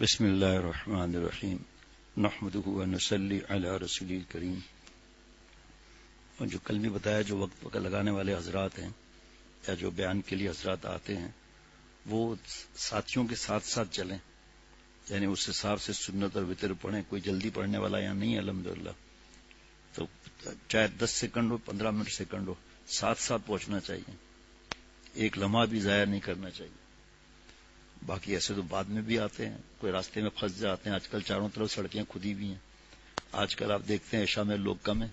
بسم اللہ الرحمن الرحیم نحمدہ ونصلی علی رسول کریم. اور جو کل بھی بتایا جو وقت وقت لگانے والے حضرات ہیں یا جو بیان کے لیے حضرات آتے ہیں وہ ساتھیوں کے ساتھ ساتھ چلیں، یعنی اس حساب سے سنت اور وتر پڑھیں. کوئی جلدی پڑھنے والا یا نہیں الحمدللہ، تو چاہے 10 سیکنڈ ہو 15 منٹ سیکنڈ ہو ساتھ ساتھ پہنچنا چاہیے، ایک لمحہ بھی ضائع نہیں کرنا چاہیے. باقی ایسے تو بعد میں بھی آتے ہیں، کوئی راستے میں پھنس جاتے ہیں. آج کل چاروں طرف سڑکیں کھدی بھی ہیں. آج کل آپ دیکھتے ہیں عشاء میں لوگ کم ہیں،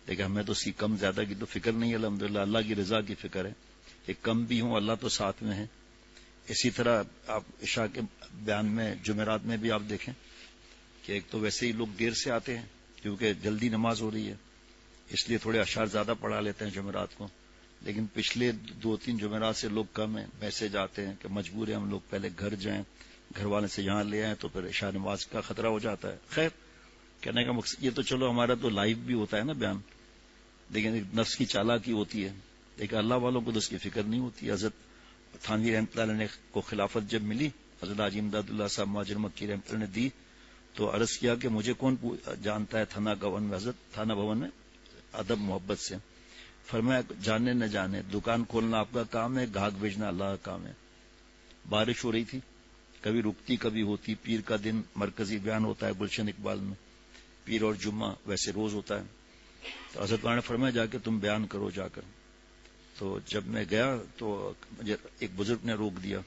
لیکن ہمیں تو کم زیادہ کی تو فکر نہیں ہے الحمدللہ، اللہ کی رضا کی فکر ہے. ایک کم بھی ہوں اللہ تو ساتھ میں ہے. اسی طرح آپ عشاء کے بیان میں جمعرات میں بھی آپ دیکھیں کہ ایک تو ویسے ہی لوگ دیر سے آتے ہیں کیونکہ جلدی نماز ہو رہی ہے، اس لیے تھوڑے اشعار زیادہ پڑھا لیتے ہیں جمعرات کو. لیکن پچھلے 2-3 جمعرات سے لوگ کم ہیں. میسج آتے ہیں کہ مجبور ہیں ہم لوگ پہلے گھر جائیں، گھر والے سے یہاں لے آئیں تو پھر عشاء نماز کا خطرہ ہو جاتا ہے. خیر کہنے کا مقصد یہ تو چلو ہمارا تو لائیو بھی ہوتا ہے نا بیان، لیکن ایک نفس کی چالاکی ہوتی ہے. لیکن اللہ والوں کو تو اس کی فکر نہیں ہوتی. حضرت تھانوی رحمۃ اللہ علیہ کو خلافت جب ملی، حضرت حاجی امداد اللہ صاحب مہاجر مکی رحمۃ اللہ نے دی تو عرض کیا کہ مجھے کون جانتا ہے تھانہ گون میں، حضرت تھانہ بھون میں ادب محبت سے فرمایا جانے نہ جانے دکان کھولنا آپ کا کام ہے، گاہک بھیجنا اللہ کا کام ہے. بارش ہو رہی تھی، کبھی رکتی کبھی ہوتی. پیر کا دن مرکزی بیان ہوتا ہے گلشن اقبال میں، پیر اور جمعہ ویسے روز ہوتا ہے. تو حضرت نے فرمایا جا کے تم بیان کرو جا کر. تو جب میں گیا تو مجھے ایک بزرگ نے روک دیا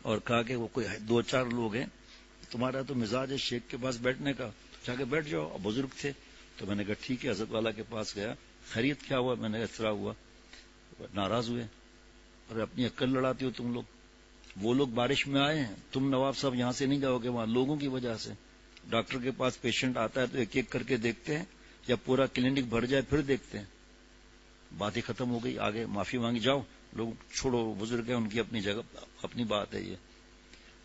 اور کہا کہ وہ کوئی 2-4 لوگ ہیں، تمہارا تو مزاج ہے شیخ کے پاس بیٹھنے کا، تو جا کے بیٹھ جاؤ. بزرگ تھے تو میں نے کہا ٹھیک ہے. حضرت والا کے پاس گیا، خیریت کیا ہوا؟ میں نے کہا اس طرح ہوا. ناراض ہوئے اور اپنی عقل لڑاتی ہو تم لوگ. وہ لوگ بارش میں آئے ہیں، تم نواب صاحب یہاں سے نہیں جاؤ گے وہاں لوگوں کی وجہ سے. ڈاکٹر کے پاس پیشنٹ آتا ہے تو ایک ایک کر کے دیکھتے ہیں، یا پورا کلینک بھر جائے پھر دیکھتے ہیں. بات ہی ختم ہو گئی. آگے معافی مانگی جاؤ، لوگ چھوڑو، بزرگ ہیں ان کی اپنی جگہ اپنی بات ہے. یہ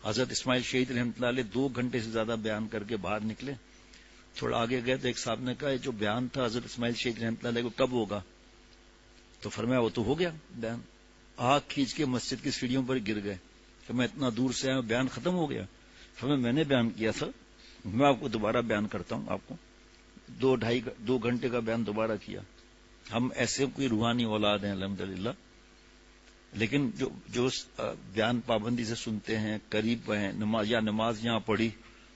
حضرت اسماعیل شہید رحمۃ اللہ علیہ 2 گھنٹے سے زیادہ بیان کر کے باہر نکلے. تھوڑا آگے گئے تو ایک صاحب نے کہا جو بیان تھا حضرت اسماعیل شہید رحمۃ اللہ علیہ کو کب ہوگا؟ تو فرمایا وہ تو ہو گیا بیان. آگ کھینچ کے مسجد کی سیڑھیوں پر گر گئے کہ میں اتنا دور سے آیا، بیان ختم ہو گیا. فرمایا میں نے بیان کیا تھا، میں آپ کو دوبارہ بیان کرتا ہوں. آپ کو 2 گھنٹے کا بیان دوبارہ کیا. ہم ایسے کوئی روحانی اولاد ہیں الحمدللہ، لیکن جو بیان پابندی سے سنتے ہیں، قریب ہیں، نماز یہاں پڑھی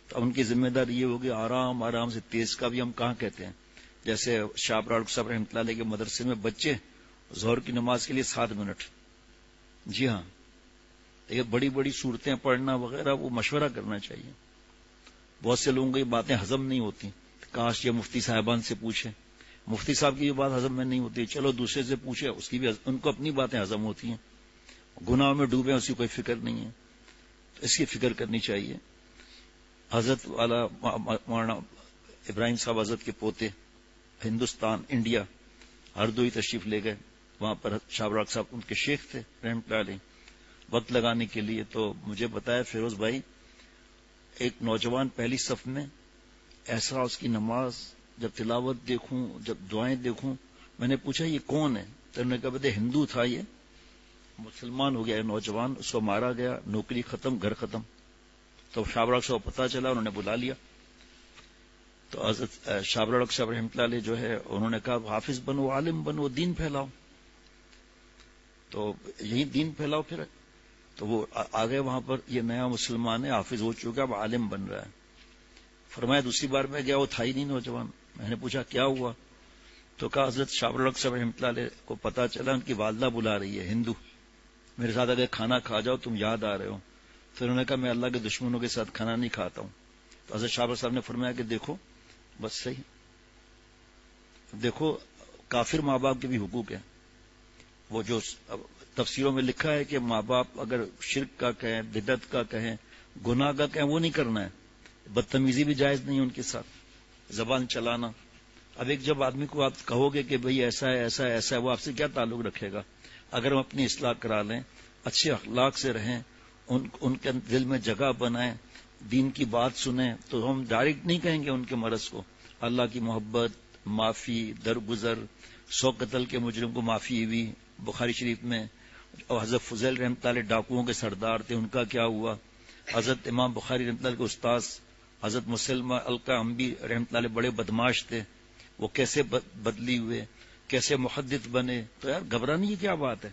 تو ان کی ذمہ داری یہ ہوگی آرام آرام سے. تیز کا بھی ہم کہاں کہتے ہیں. جیسے شاہ ابرار صاحب رحمۃ اللہ علیہ کے مدرسے میں بچے ظہر کی نماز کے لیے 7 منٹ، جی ہاں. یہ بڑی بڑی صورتیں پڑھنا وغیرہ وہ مشورہ کرنا چاہیے. بہت سے لوگوں کو یہ باتیں ہضم نہیں ہوتی. کاش یہ مفتی صاحبان سے پوچھیں، مفتی صاحب کی یہ بات ہضم میں نہیں ہوتی، چلو دوسرے سے پوچھے، اس کی بھی ان کو اپنی باتیں ہضم ہوتی ہیں. گناہ میں ڈوبے اس کی کوئی فکر نہیں ہے، تو اس کی فکر کرنی چاہیے. حضرت والا مولانا ابراہیم صاحب حضرت کے پوتے ہندوستان انڈیا ہردوئی تشریف لے گئے. وہاں پر شاہ ابرار صاحب ان کے شیخ تھے رحمۃ اللہ علیہ. وقت لگانے کے لیے تو مجھے بتایا فیروز بھائی ایک نوجوان پہلی صف میں، ایسا اس کی نماز جب تلاوت دیکھوں جب دعائیں دیکھوں، میں نے پوچھا یہ کون ہے؟ تو انہوں نے کہا بتا ہندو تھا، یہ مسلمان ہو گیا نوجوان، اس کو مارا گیا، نوکری ختم، گھر ختم. تو شاہ ابرار صاحب کو پتا چلا، انہوں نے بلا لیا. تو حضرت شاہ ابرار صاحب رحمۃ اللہ علیہ جو ہے انہوں نے کہا حافظ بنو، عالم بنو، دین پھیلاؤ. تو یہی دین پھیلاؤ پھر. تو وہ آگے وہاں پر یہ نیا مسلمان ہے، حافظ ہو چکا، اب عالم بن رہا ہے. فرمایا دوسری بار میں گیا وہ تھا ہی نہیں نوجوان. میں نے پوچھا کیا ہوا؟ تو کہا حضرت شاہ ابرار صاحب رحمۃ اللہ علیہ کو پتا چلا ان کی والدہ بلا رہی ہے ہندو، میرے ساتھ اگر کھانا کھا جاؤ تم یاد آ رہے ہو. پھر انہوں نے کہا میں اللہ کے دشمنوں کے ساتھ کھانا نہیں کھاتا ہوں. تو حضرت شاہ ابرار صاحب نے فرمایا کہ دیکھو بس صحیح، دیکھو کافر ماں باپ کے بھی حقوق ہیں. وہ جو تفسیروں میں لکھا ہے کہ ماں باپ اگر شرک کا کہیں، بدعت کا کہیں، گناہ کا کہیں، وہ نہیں کرنا ہے. بدتمیزی بھی جائز نہیں ہے ان کے ساتھ، زبان چلانا. اب ایک جب آدمی کو آپ کہو گے کہ بھئی ایسا ہے ایسا ہے ایسا ہے، وہ آپ سے کیا تعلق رکھے گا؟ اگر ہم اپنی اصلاح کرا لیں، اچھے اخلاق سے رہیں، ان کے دل میں جگہ بنائیں، دین کی بات سنیں، تو ہم ڈائریکٹ نہیں کہیں گے ان کے مرض کو. اللہ کی محبت، معافی، درگزر. 100 قتل کے مجرم کو معافی ہوئی بخاری شریف میں. اور حضرت فضیل رحمۃ اللہ ڈاکوؤں کے سردار تھے، ان کا کیا ہوا؟ حضرت امام بخاری رحمۃ اللہ کے استاذ حضرت مسلمہ القعنبی رحمۃ اللہ علیہ بڑے بدماش تھے، وہ کیسے بدلی ہوئے، کیسے محدث بنے، تو یار گھبرانے کی کیا بات ہے؟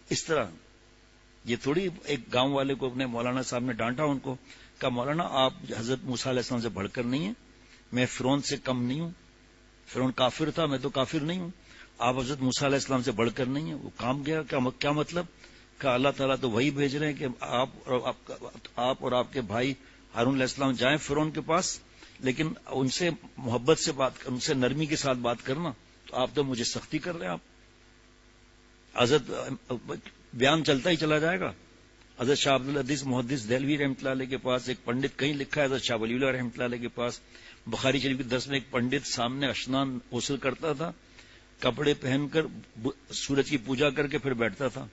اس طرح یہ تھوڑی ایک گاؤں والے کو اپنے مولانا صاحب نے ڈانٹا، ان کو کہا مولانا آپ حضرت موسیٰ علیہ السلام سے بڑھ کر نہیں ہیں، میں فرعون سے کم نہیں ہوں، فرعون کافر تھا، میں تو کافر نہیں ہوں، آپ حضرت موسیٰ علیہ السلام سے بڑھ کر نہیں ہیں۔ وہ کام گیا، کیا مطلب؟ کہا اللہ تعالیٰ تو وہی بھیج رہے ہیں کہ آپ اور آپ کے بھائی ہارون علیہ السلام جائیں فرعون کے پاس، لیکن ان سے محبت سے بات، ان سے نرمی کے ساتھ بات کرنا، تو آپ تو مجھے سختی کر رہے ہیں۔ آپ حضرت بیان چلتا ہی چلا جائے گا۔ حضرت شاہ عبدالعزیز محدث دہلوی رحمۃ اللہ علیہ کے پاس ایک پنڈت کہیں لکھا ہے، حضرت شاہ ولی اللہ رحمۃ اللہ علیہ کے پاس بخاری شریف کے درس میں ایک پنڈت سامنے اشنان غسل کرتا تھا، کپڑے پہن کر سورج کی پوجا کر کے پھر بیٹھتا تھا۔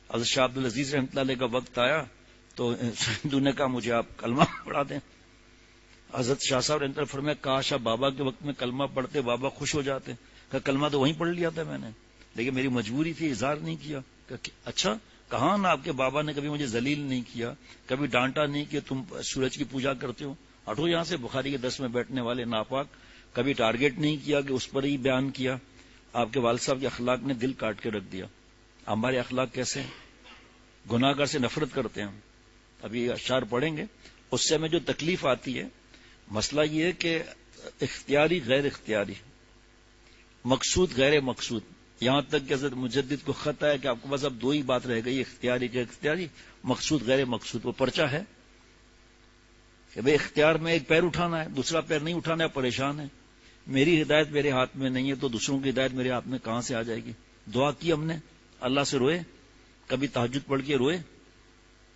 حضرت شاہ عبدالعزیز رحمۃ اللہ علیہ کا وقت آیا تو ہندو نے کہا مجھے آپ کلمہ پڑھا دیں۔ حضرت شاہ صاحب رحمۃ اللہ فرمایا کاش بابا کے وقت میں کلمہ پڑھتے، بابا خوش ہو جاتے۔ کہ کلمہ تو وہیں پڑھ لیا تھا میں نے، لیکن میری مجبوری تھی، اظہار نہیں کیا۔ کہ اچھا کہاں نا آپ کے بابا نے کبھی مجھے ذلیل نہیں کیا، کبھی ڈانٹا نہیں کہ تم سورج کی پوجا کرتے ہو، ہٹو یہاں سے بخاری کے درس میں بیٹھنے والے ناپاک، کبھی ٹارگٹ نہیں کیا کہ اس پر ہی بیان کیا۔ آپ کے والد صاحب کے اخلاق نے دل کاٹ کے رکھ دیا۔ ہمارے اخلاق کیسے ہیں؟ گناہ گار سے نفرت کرتے ہیں۔ ابھی یہ اشعار پڑھیں گے، اس سے ہمیں جو تکلیف آتی ہے، مسئلہ یہ ہے کہ اختیاری غیر اختیاری، مقصود غیر مقصود، یہاں تک کہ حضرت مجدد کو خط آیا کہ آپ کو بس اب دو ہی بات رہ گئی، اختیاری غیر اختیاری، مقصود غیر مقصود۔ وہ پرچہ ہے کہ بھئی اختیار میں ایک پیر اٹھانا ہے، دوسرا پیر نہیں اٹھانا ہے، پریشان ہے، میری ہدایت میرے ہاتھ میں نہیں ہے تو دوسروں کی ہدایت میرے ہاتھ میں کہاں سے آ جائے گی؟ دعا کی ہم نے، اللہ سے روئے، کبھی تہجد پڑھ کے روئے؟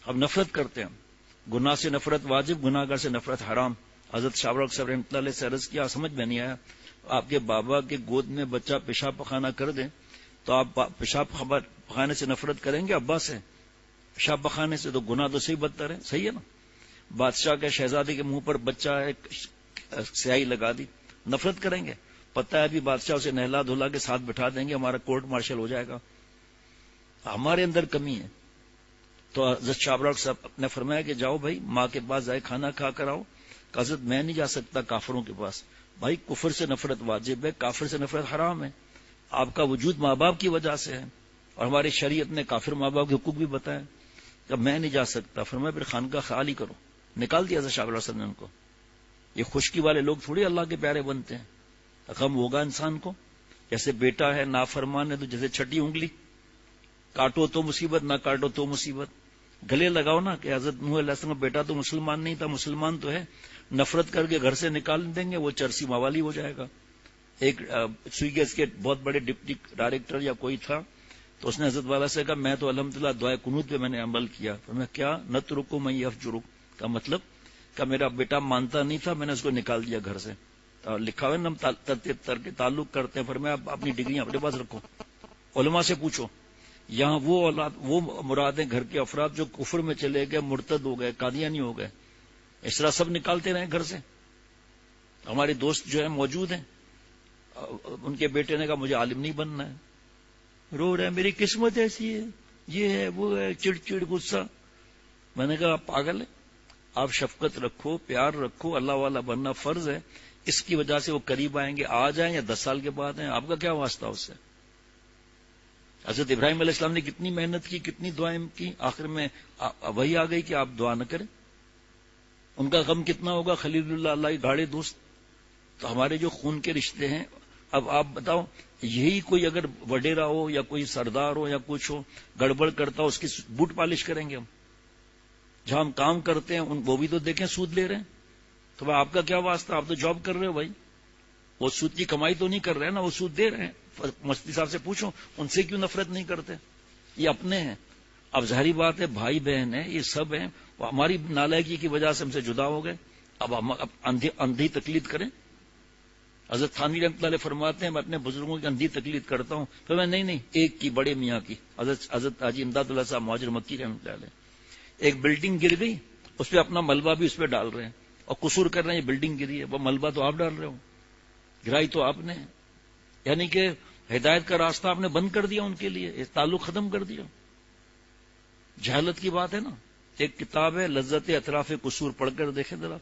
اب نفرت کرتے ہیں، گناہ سے نفرت واجب، گناہ گار سے نفرت حرام۔ حضرت شاہ رخ صاحب رحمۃ اللہ علیہ سے عرض کیا، سمجھ میں نہیں آیا، آپ کے بابا کے گود میں بچہ پیشاب پخانہ کر دیں تو آپ پیشاب پخانے سے نفرت کریں گے؟ ابا سے پیشاب پخانے سے تو گناہ تو صحیح بدتر ہے، صحیح ہے نا؟ بادشاہ کے شہزادے کے منہ پر بچہ ایک سیاہی لگا دی، نفرت کریں گے؟ پتہ ہے ابھی بادشاہ اسے نہلا دھلا کے ساتھ بٹھا دیں گے، ہمارا کورٹ مارشل ہو جائے گا۔ ہمارے اندر کمی ہے۔ تو حضرت شاہ رخ صاحب نے فرمایا کہ جاؤ بھائی ماں کے پاس جائے کھانا کھا کر آؤ۔ کہ حضرت میں نہیں جا سکتا کافروں کے پاس۔ بھائی کفر سے نفرت واجب ہے، کافر سے نفرت حرام ہے، آپ کا وجود ماں باپ کی وجہ سے ہے، اور ہماری شریعت نے کافر ماں باپ کے حقوق بھی بتایا۔ کہ میں نہیں جا سکتا، فرمایا پھر خانقاہ خالی کرو، نکال دیا حضرت شاہ رخ صاحب نے ان کو۔ یہ خشکی والے لوگ تھوڑی اللہ کے پیارے بنتے ہیں۔ غم ہوگا انسان کو، جیسے بیٹا ہے نافرمان ہے تو جیسے چھٹی انگلی، کاٹو تو مصیبت، نہ کاٹو تو مصیبت۔ گلے لگاؤ نا کہ حضرت نوح علیہ السلام بیٹا تو مسلمان نہیں تھا، مسلمان تو ہے، نفرت کر کے گھر سے نکال دیں گے، وہ چرسی موالی ہو جائے گا۔ ایک سویگیس کے بہت بڑے ڈپٹی ڈائریکٹر یا کوئی تھا، تو اس نے حضرت والا سے کہا میں تو الحمدللہ دعائے قنوت پہ میں نے عمل کیا۔ میں کیا نترکو من یفجرک کا مطلب کہ میرا بیٹا مانتا نہیں تھا، میں نے اس کو نکال دیا گھر سے۔ لکھا ہوا ہے نا تر کے تعلق کرتے ہیں، فرمایا اپنی ڈگریاں اپنے پاس رکھو، علماء سے پوچھو۔ یہاں وہ اولاد، وہ مرادیں گھر کے افراد جو کفر میں چلے گئے، مرتد ہو گئے، قادیانی ہو گئے، اس طرح سب نکالتے رہے گھر سے۔ ہمارے دوست جو ہیں موجود ہیں، ان کے بیٹے نے کہا مجھے عالم نہیں بننا ہے، رو رہے ہیں میری قسمت ایسی ہے، یہ ہے وہ ہے، چڑ چڑ غصہ۔ میں نے کہا آپ پاگل ہیں، آپ شفقت رکھو، پیار رکھو، اللہ والا بننا فرض ہے۔ اس کی وجہ سے وہ قریب آئیں گے، آ جائیں یا 10 سال کے بعد ہیں، آپ کا کیا واسطہ اس سے؟ حضرت ابراہیم علیہ السلام نے کتنی محنت کی، کتنی دعائیں کی، آخر میں وہی آ گئی کہ آپ دعا نہ کریں۔ ان کا غم کتنا ہوگا، خلیل اللہ، اللہ کے گاڑے دوست۔ تو ہمارے جو خون کے رشتے ہیں، اب آپ بتاؤ، یہی کوئی اگر وڈیرا ہو یا کوئی سردار ہو یا کچھ ہو، گڑبڑ کرتا ہو، اس کی بوٹ پالش کریں گے ہم؟ جہاں ہم کام کرتے ہیں وہ بھی تو دیکھیں سود لے رہے ہیں، تو بھائی آپ کا کیا واسطہ؟ آپ تو جاب کر رہے ہو بھائی، وہ سود کی کمائی تو نہیں کر رہے ہیں نا، وہ سود دے رہے ہیں۔ مفتی صاحب سے پوچھو ان سے کیوں نفرت نہیں کرتے؟ یہ اپنے ہیں۔ اب ظاہری بات ہے بھائی بہن ہیں، یہ سب ہیں، وہ ہماری نالائکی کی وجہ سے ہم سے جدا ہو گئے، اب ہم اندھی تقلید کریں؟ حضرت تھانوی رحمۃ اللہ علیہ فرماتے ہیں میں اپنے بزرگوں کی اندھی تقلید کرتا ہوں، پھر میں نہیں ایک کی، بڑے میاں کی۔ حضرت حاجی امداد اللہ صاحب مہاجر مکی رحمۃ اللہ علیہ، ایک بلڈنگ گر گئی، اس پہ اپنا ملبہ بھی اس پہ ڈال رہے ہیں اور قصور کر رہے ہیں یہ بلڈنگ گری ہے، وہ ملبہ تو آپ ڈال رہے ہو، گرائی تو آپ نے، یعنی کہ ہدایت کا راستہ آپ نے بند کر دیا ان کے لیے، یہ تعلق ختم کر دیا۔ جہالت کی بات ہے نا، ایک کتاب ہے لذت اطراف قصور، پڑھ کر دیکھیں ذرا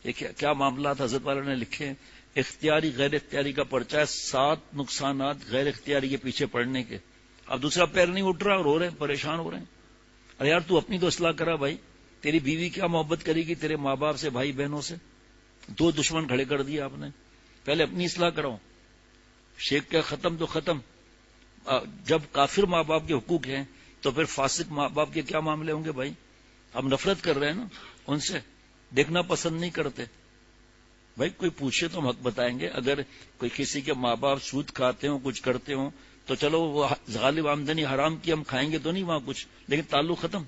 کیا معاملات حضرت والا نے لکھے ہیں. اختیاری غیر اختیاری کا پرچہ ہے، 7 نقصانات غیر اختیاری کے پیچھے پڑنے کے. اب دوسرا پیر نہیں اٹھ رہا اور رو رہے ہیں، پریشان ہو رہے ہیں. ارے یار تو اپنی تو اصلاح کرا بھائی. تیری بیوی کیا محبت کرے گی تیرے ماں باپ سے، بھائی بہنوں سے؟ 2 دشمن کھڑے کر دیے آپ نے. پہلے اپنی اصلاح کراؤ. شیخ کا ختم تو ختم. جب کافر ماں باپ کے حقوق ہیں تو پھر فاسق ماں باپ کے کیا معاملے ہوں گے بھائی؟ ہم نفرت کر رہے ہیں نا ان سے، دیکھنا پسند نہیں کرتے. بھائی کوئی پوچھے تو ہم حق بتائیں گے. اگر کوئی کسی کے ماں باپ سود کھاتے ہوں، کچھ کرتے ہوں، تو چلو وہ غالب آمدنی حرام کی ہم کھائیں گے تو نہیں وہاں کچھ، لیکن تعلق ختم.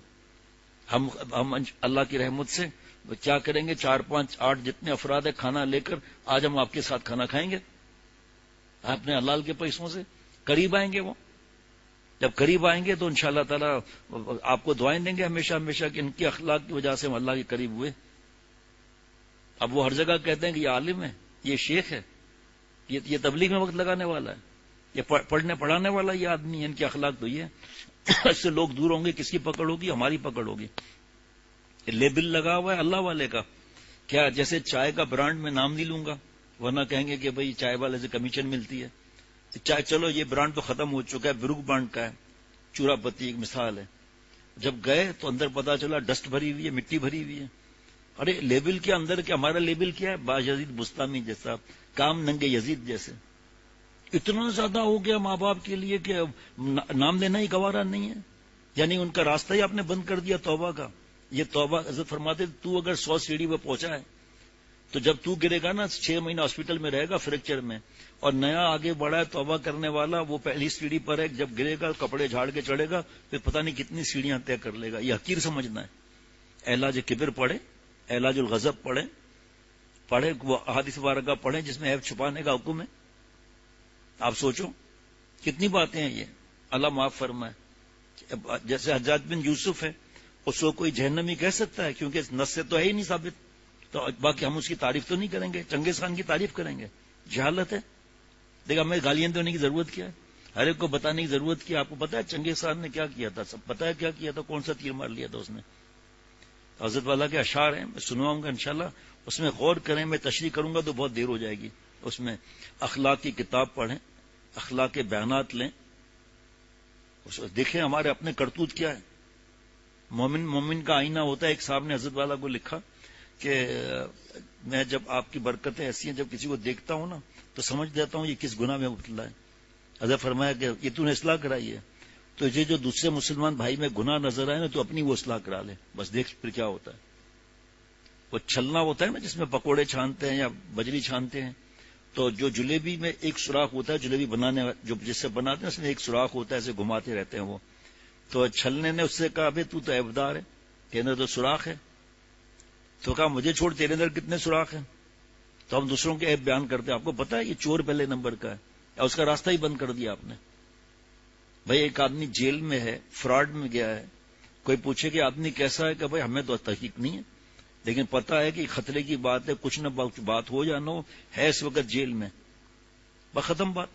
ہم اللہ کی رحمت سے کیا کریں گے، 4 5 8 جتنے افراد ہیں کھانا لے کر آج ہم آپ کے ساتھ کھانا کھائیں گے اپنے حلال کے پیسوں سے. قریب آئیں گے وہ. جب قریب آئیں گے تو انشاءاللہ تعالی آپ کو دعائیں دیں گے ہمیشہ ہمیشہ کہ ان کے اخلاق کی وجہ سے ہم اللہ کے قریب ہوئے. اب وہ ہر جگہ کہتے ہیں کہ یہ عالم ہے، یہ شیخ ہے، یہ تبلیغ میں وقت لگانے والا ہے، یہ پڑھنے پڑھانے والا یہ آدمی ہے، ان کے اخلاق تو یہ ہے. اس سے لوگ دور ہوں گے. کس کی پکڑ ہوگی؟ ہماری پکڑ ہوگی. لیبل لگا ہوا ہے اللہ والے کا. کیا جیسے چائے کا برانڈ میں نام نہیں لوں گا، ورنہ کہیں گے کہ بھئی چائے والے سے کمیشن ملتی ہے. چائے چلو یہ برانڈ تو ختم ہو چکا ہے، بروک برانڈ کا ہے، چورا پتی ایک مثال ہے. جب گئے تو اندر پتا چلا ڈسٹ بھری ہوئی ہے، مٹی بھری ہوئی ہے. ارے لیبل کے اندر کیا ہمارا لیبل کیا ہے؟ با یزید بستامی جیسا، کام ننگے یزید جیسے. اتنا زیادہ ہو گیا ماں باپ کے لیے کہ نام لینا ہی گوارا نہیں ہے. یعنی ان کا راستہ ہی آپ نے بند کر دیا توبہ کا. یہ توبہ حضرت فرماتے تو اگر 100 سیڑھی پہ پہنچا ہے تو جب تو گرے گا نا 6 مہینہ ہاسپٹل میں رہے گا فریکچر میں، اور نیا آگے بڑھا ہے توبہ کرنے والا، وہ پہلی سیڑھی پر ہے، جب گرے گا کپڑے جھاڑ کے چڑھے گا پھر پتہ نہیں کتنی سیڑھیاں طے کر لے گا. یہ حقیر سمجھنا ہے. علاج کبر پڑھے، علاج الغضب پڑھے وہ احادیث مبارکہ پڑھیں جس میں عیب چھپانے کا حکم ہے. آپ سوچو کتنی باتیں ہیں یہ. اللہ معاف فرمائے. جیسے حجاج بن یوسف ہے، اس کو کوئی جہنمی کہہ سکتا ہے کیونکہ نص سے تو ہے ہی نہیں ثابت. تو باقی ہم اس کی تعریف تو نہیں کریں گے. چنگیز خان کی تعریف کریں گے؟ جہالت ہے. دیکھا ہمیں گالیاں دینے کی ضرورت کیا ہے؟ ہر ایک کو بتانے کی ضرورت کیا؟ آپ کو پتا ہے چنگیز خان نے کیا کیا تھا؟ سب پتا ہے کیا کیا تھا؟ کون سا تیر مار لیا تھا اس نے؟ حضرت والا کے اشعار ہیں، میں سنواؤں گا انشاءاللہ. اس میں غور کریں. میں تشریح کروں گا تو بہت دیر ہو جائے گی. اس میں اخلاق کی کتاب پڑھیں، اخلاق کے بیانات لیں، دیکھیں ہمارے اپنے کرتوت کیا ہے. مومن کا آئینہ ہوتا ہے. ایک صاحب نے حضرت والا کو لکھا کہ میں جب آپ کی برکتیں ایسی ہیں، جب کسی کو دیکھتا ہوں نا تو سمجھ دیتا ہوں یہ کس گناہ میں مبتلا ہے. حضرت فرمایا کہ یہ تو نے اصلاح کرائی ہے، تو یہ جو دوسرے مسلمان بھائی میں گناہ نظر آئے نا تو اپنی وہ اصلاح کرا لے، بس دیکھ پھر کیا ہوتا ہے. وہ چھلنا ہوتا ہے نا جس میں پکوڑے چھانتے ہیں یا بجری چھانتے ہیں، تو جو جلیبی میں ایک سوراخ ہوتا ہے، جلیبی بنانے جو جس سے بناتے ہیں اس میں ایک سوراخ ہوتا ہے، ایسے گھماتے رہتے ہیں وہ. تو چھلنے نے اس سے کہا بھائی تو عیبدار ہے، تیرے اندر تو سوراخ ہے. تو کہا مجھے چھوڑ، تیرے اندر کتنے سوراخ ہیں؟ تو ہم دوسروں کے عیب بیان کرتے ہیں. آپ کو پتا ہے یہ چور پہلے نمبر کا ہے، یا اس کا راستہ ہی بند کر دیا آپ نے. بھائی ایک آدمی جیل میں ہے، فراڈ میں گیا ہے، کوئی پوچھے کہ آدمی کیسا ہے، کہ بھائی ہمیں تو تحقیق نہیں ہے لیکن پتا ہے کہ خطرے کی بات ہے، کچھ نہ بات ہو یا نہ ہو، ہے اس وقت جیل میں، بس ختم بات.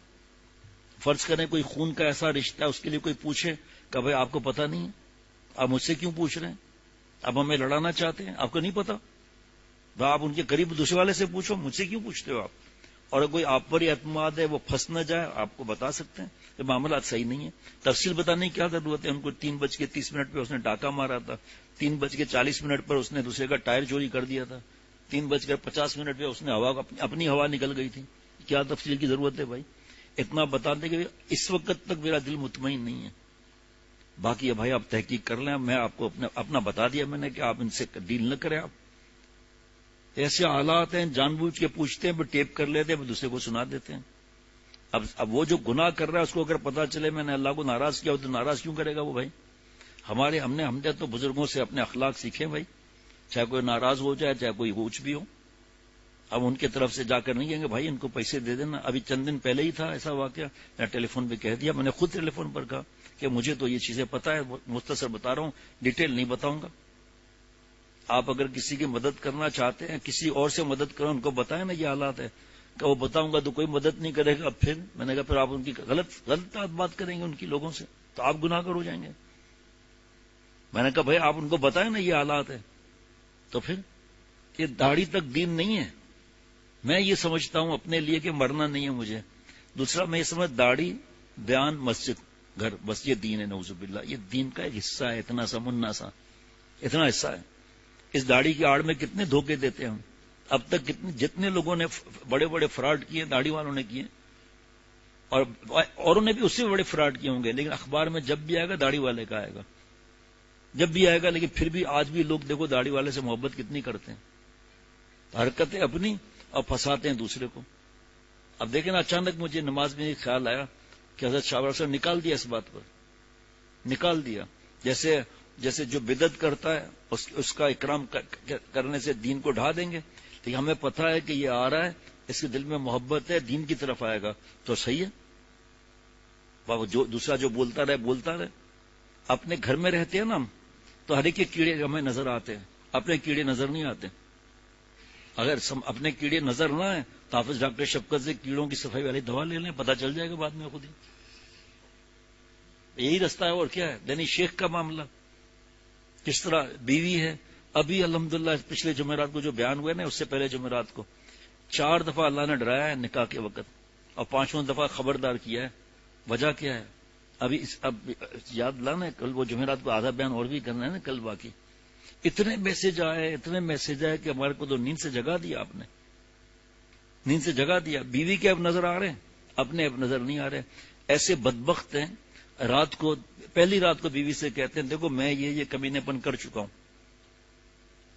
فرض کریں کوئی خون کا ایسا رشتہ ہے، اس کے لیے کوئی پوچھے کہ بھائی آپ کو پتا نہیں ہے، آپ مجھ سے کیوں پوچھ رہے ہیں؟ اب ہمیں لڑانا چاہتے ہیں، آپ کو نہیں پتا؟ آپ ان کے قریب دوسرے والے سے پوچھو، مجھ سے کیوں پوچھتے ہو آپ؟ اور کوئی آپ پر ہی اعتماد ہے، وہ پھنس نہ جائے، آپ کو بتا سکتے ہیں کہ معاملات صحیح نہیں ہے. تفصیل بتانے کی کیا ضرورت ہے؟ ان کو 3:30 پہ اس نے ڈاکہ مارا تھا، 3:40 پر اس نے دوسرے کا ٹائر چوری کر دیا تھا، 3:50 پہ اس نے اپنی ہوا نکل گئی تھی. کیا تفصیل کی ضرورت ہے بھائی؟ اتنا بتا دیں کہ اس وقت تک میرا دل مطمئن نہیں ہے. باقی بھائی آپ تحقیق کر لیں. میں آپ کو اپنا بتا دیا میں نے کہ آپ ان سے ڈیل نہ کریں. آپ ایسے حالات ہیں، جان بوجھ کے پوچھتے ہیں، پھر ٹیپ کر لیتے ہیں، پھر دوسرے کو سنا دیتے ہیں. اب وہ جو گناہ کر رہا ہے اس کو اگر پتا چلے میں نے اللہ کو ناراض کیا ہو تو ناراض کیوں کرے گا وہ بھائی؟ ہم نے تو بزرگوں سے اپنے اخلاق سیکھے بھائی، چاہے کوئی ناراض ہو جائے، چاہے کوئی کچھ بھی ہو. اب ان کی طرف سے جا کر نہیں کہیں گے بھائی ان کو پیسے دے دینا. ابھی چند دن پہلے ہی تھا ایسا واقعہ، میں ٹیلی فون پہ کہہ دیا، میں نے خود ٹیلی فون پر کہا کہ مجھے تو یہ چیزیں پتا ہے، مختصر بتا رہا ہوں، ڈیٹیل نہیں بتاؤں گا. آپ اگر کسی کی مدد کرنا چاہتے ہیں، کسی اور سے مدد کرو، ان کو بتائیں نا یہ حالات ہے، کہ وہ بتاؤں گا تو کوئی مدد نہیں کرے گا. پھر میں نے کہا پھر آپ ان کی غلط بات کریں گے ان کی لوگوں سے تو آپ گناہ گار ہو جائیں گے. میں نے کہا بھائی آپ ان کو بتائیں نا یہ حالات ہے. تو پھر یہ داڑھی تک دین نہیں ہے. میں یہ سمجھتا ہوں اپنے لیے کہ مرنا نہیں ہے مجھے. دوسرا میں یہ سمجھ داڑھی بیان مسجد گھر بس یہ دین ہے. نعوذ باللہ یہ دین کا ایک حصہ ہے. اتنا سا منا سا اتنا حصہ ہے. اس داڑھی کی آڑ میں کتنے دھوکے دیتے ہیں ہم. اب تک جتنے لوگوں نے بڑے بڑے فراڈ کیے داڑھی والوں نے کیے, اور اوروں نے بھی اس سے بڑے فراڈ کیے ہوں گے, لیکن اخبار میں جب بھی آئے گا داڑھی والے کا آئے گا, جب بھی آئے گا. لیکن پھر بھی آج بھی لوگ دیکھو داڑھی والے سے محبت کتنی کرتے ہیں, حرکتیں اپنی اور پھنساتے ہیں دوسرے کو. اب دیکھیں نا اچانک مجھے نماز میں یہ خیال آیا کہ حضرت شاہ ولی صاحب نکال دیا, اس بات پر نکال دیا. جیسے جو بدعت کرتا ہے اس کا اکرام کرنے سے دین کو ڈھا دیں گے, لیکن ہمیں پتہ ہے کہ یہ آ رہا ہے, اس کے دل میں محبت ہے, دین کی طرف آئے گا تو صحیح ہے. جو دوسرا جو بولتا رہے. اپنے گھر میں رہتے ہیں نا ہم تو ہر ایک کے کیڑے ہمیں نظر آتے ہیں, اپنے کیڑے نظر نہیں آتے. اگر اپنے کیڑے نظر نہ آئے تو حافظ ڈاکٹر شفقت سے کیڑوں کی صفائی والی دوا لے لیں, پتہ چل جائے گا بعد میں خود ہی. یہی رستہ ہے اور کیا ہے. دینی شیخ کا معاملہ کس طرح بیوی ہے, ابھی الحمدللہ پچھلے جمعرات کو جو بیان ہوئے نا, اس سے پہلے جمعرات کو 4 دفعہ اللہ نے ڈرایا ہے نکاح کے وقت, اور 5واں دفعہ خبردار کیا ہے. وجہ کیا ہے اب یاد لانا, کل وہ جمعرات کو آدھا بیان اور بھی کرنا ہے نا کل باقی. اتنے میسج آئے کہ ہمارے کو تو نیند سے جگا دیا آپ نے, نیند سے جگا دیا. بیوی کے اب نظر آ رہے ہیں, اپنے اب نظر نہیں آ رہے. ایسے بدبخت ہیں پہلی رات کو بیوی سے کہتے ہیں دیکھو میں یہ کمینے پن کر چکا ہوں,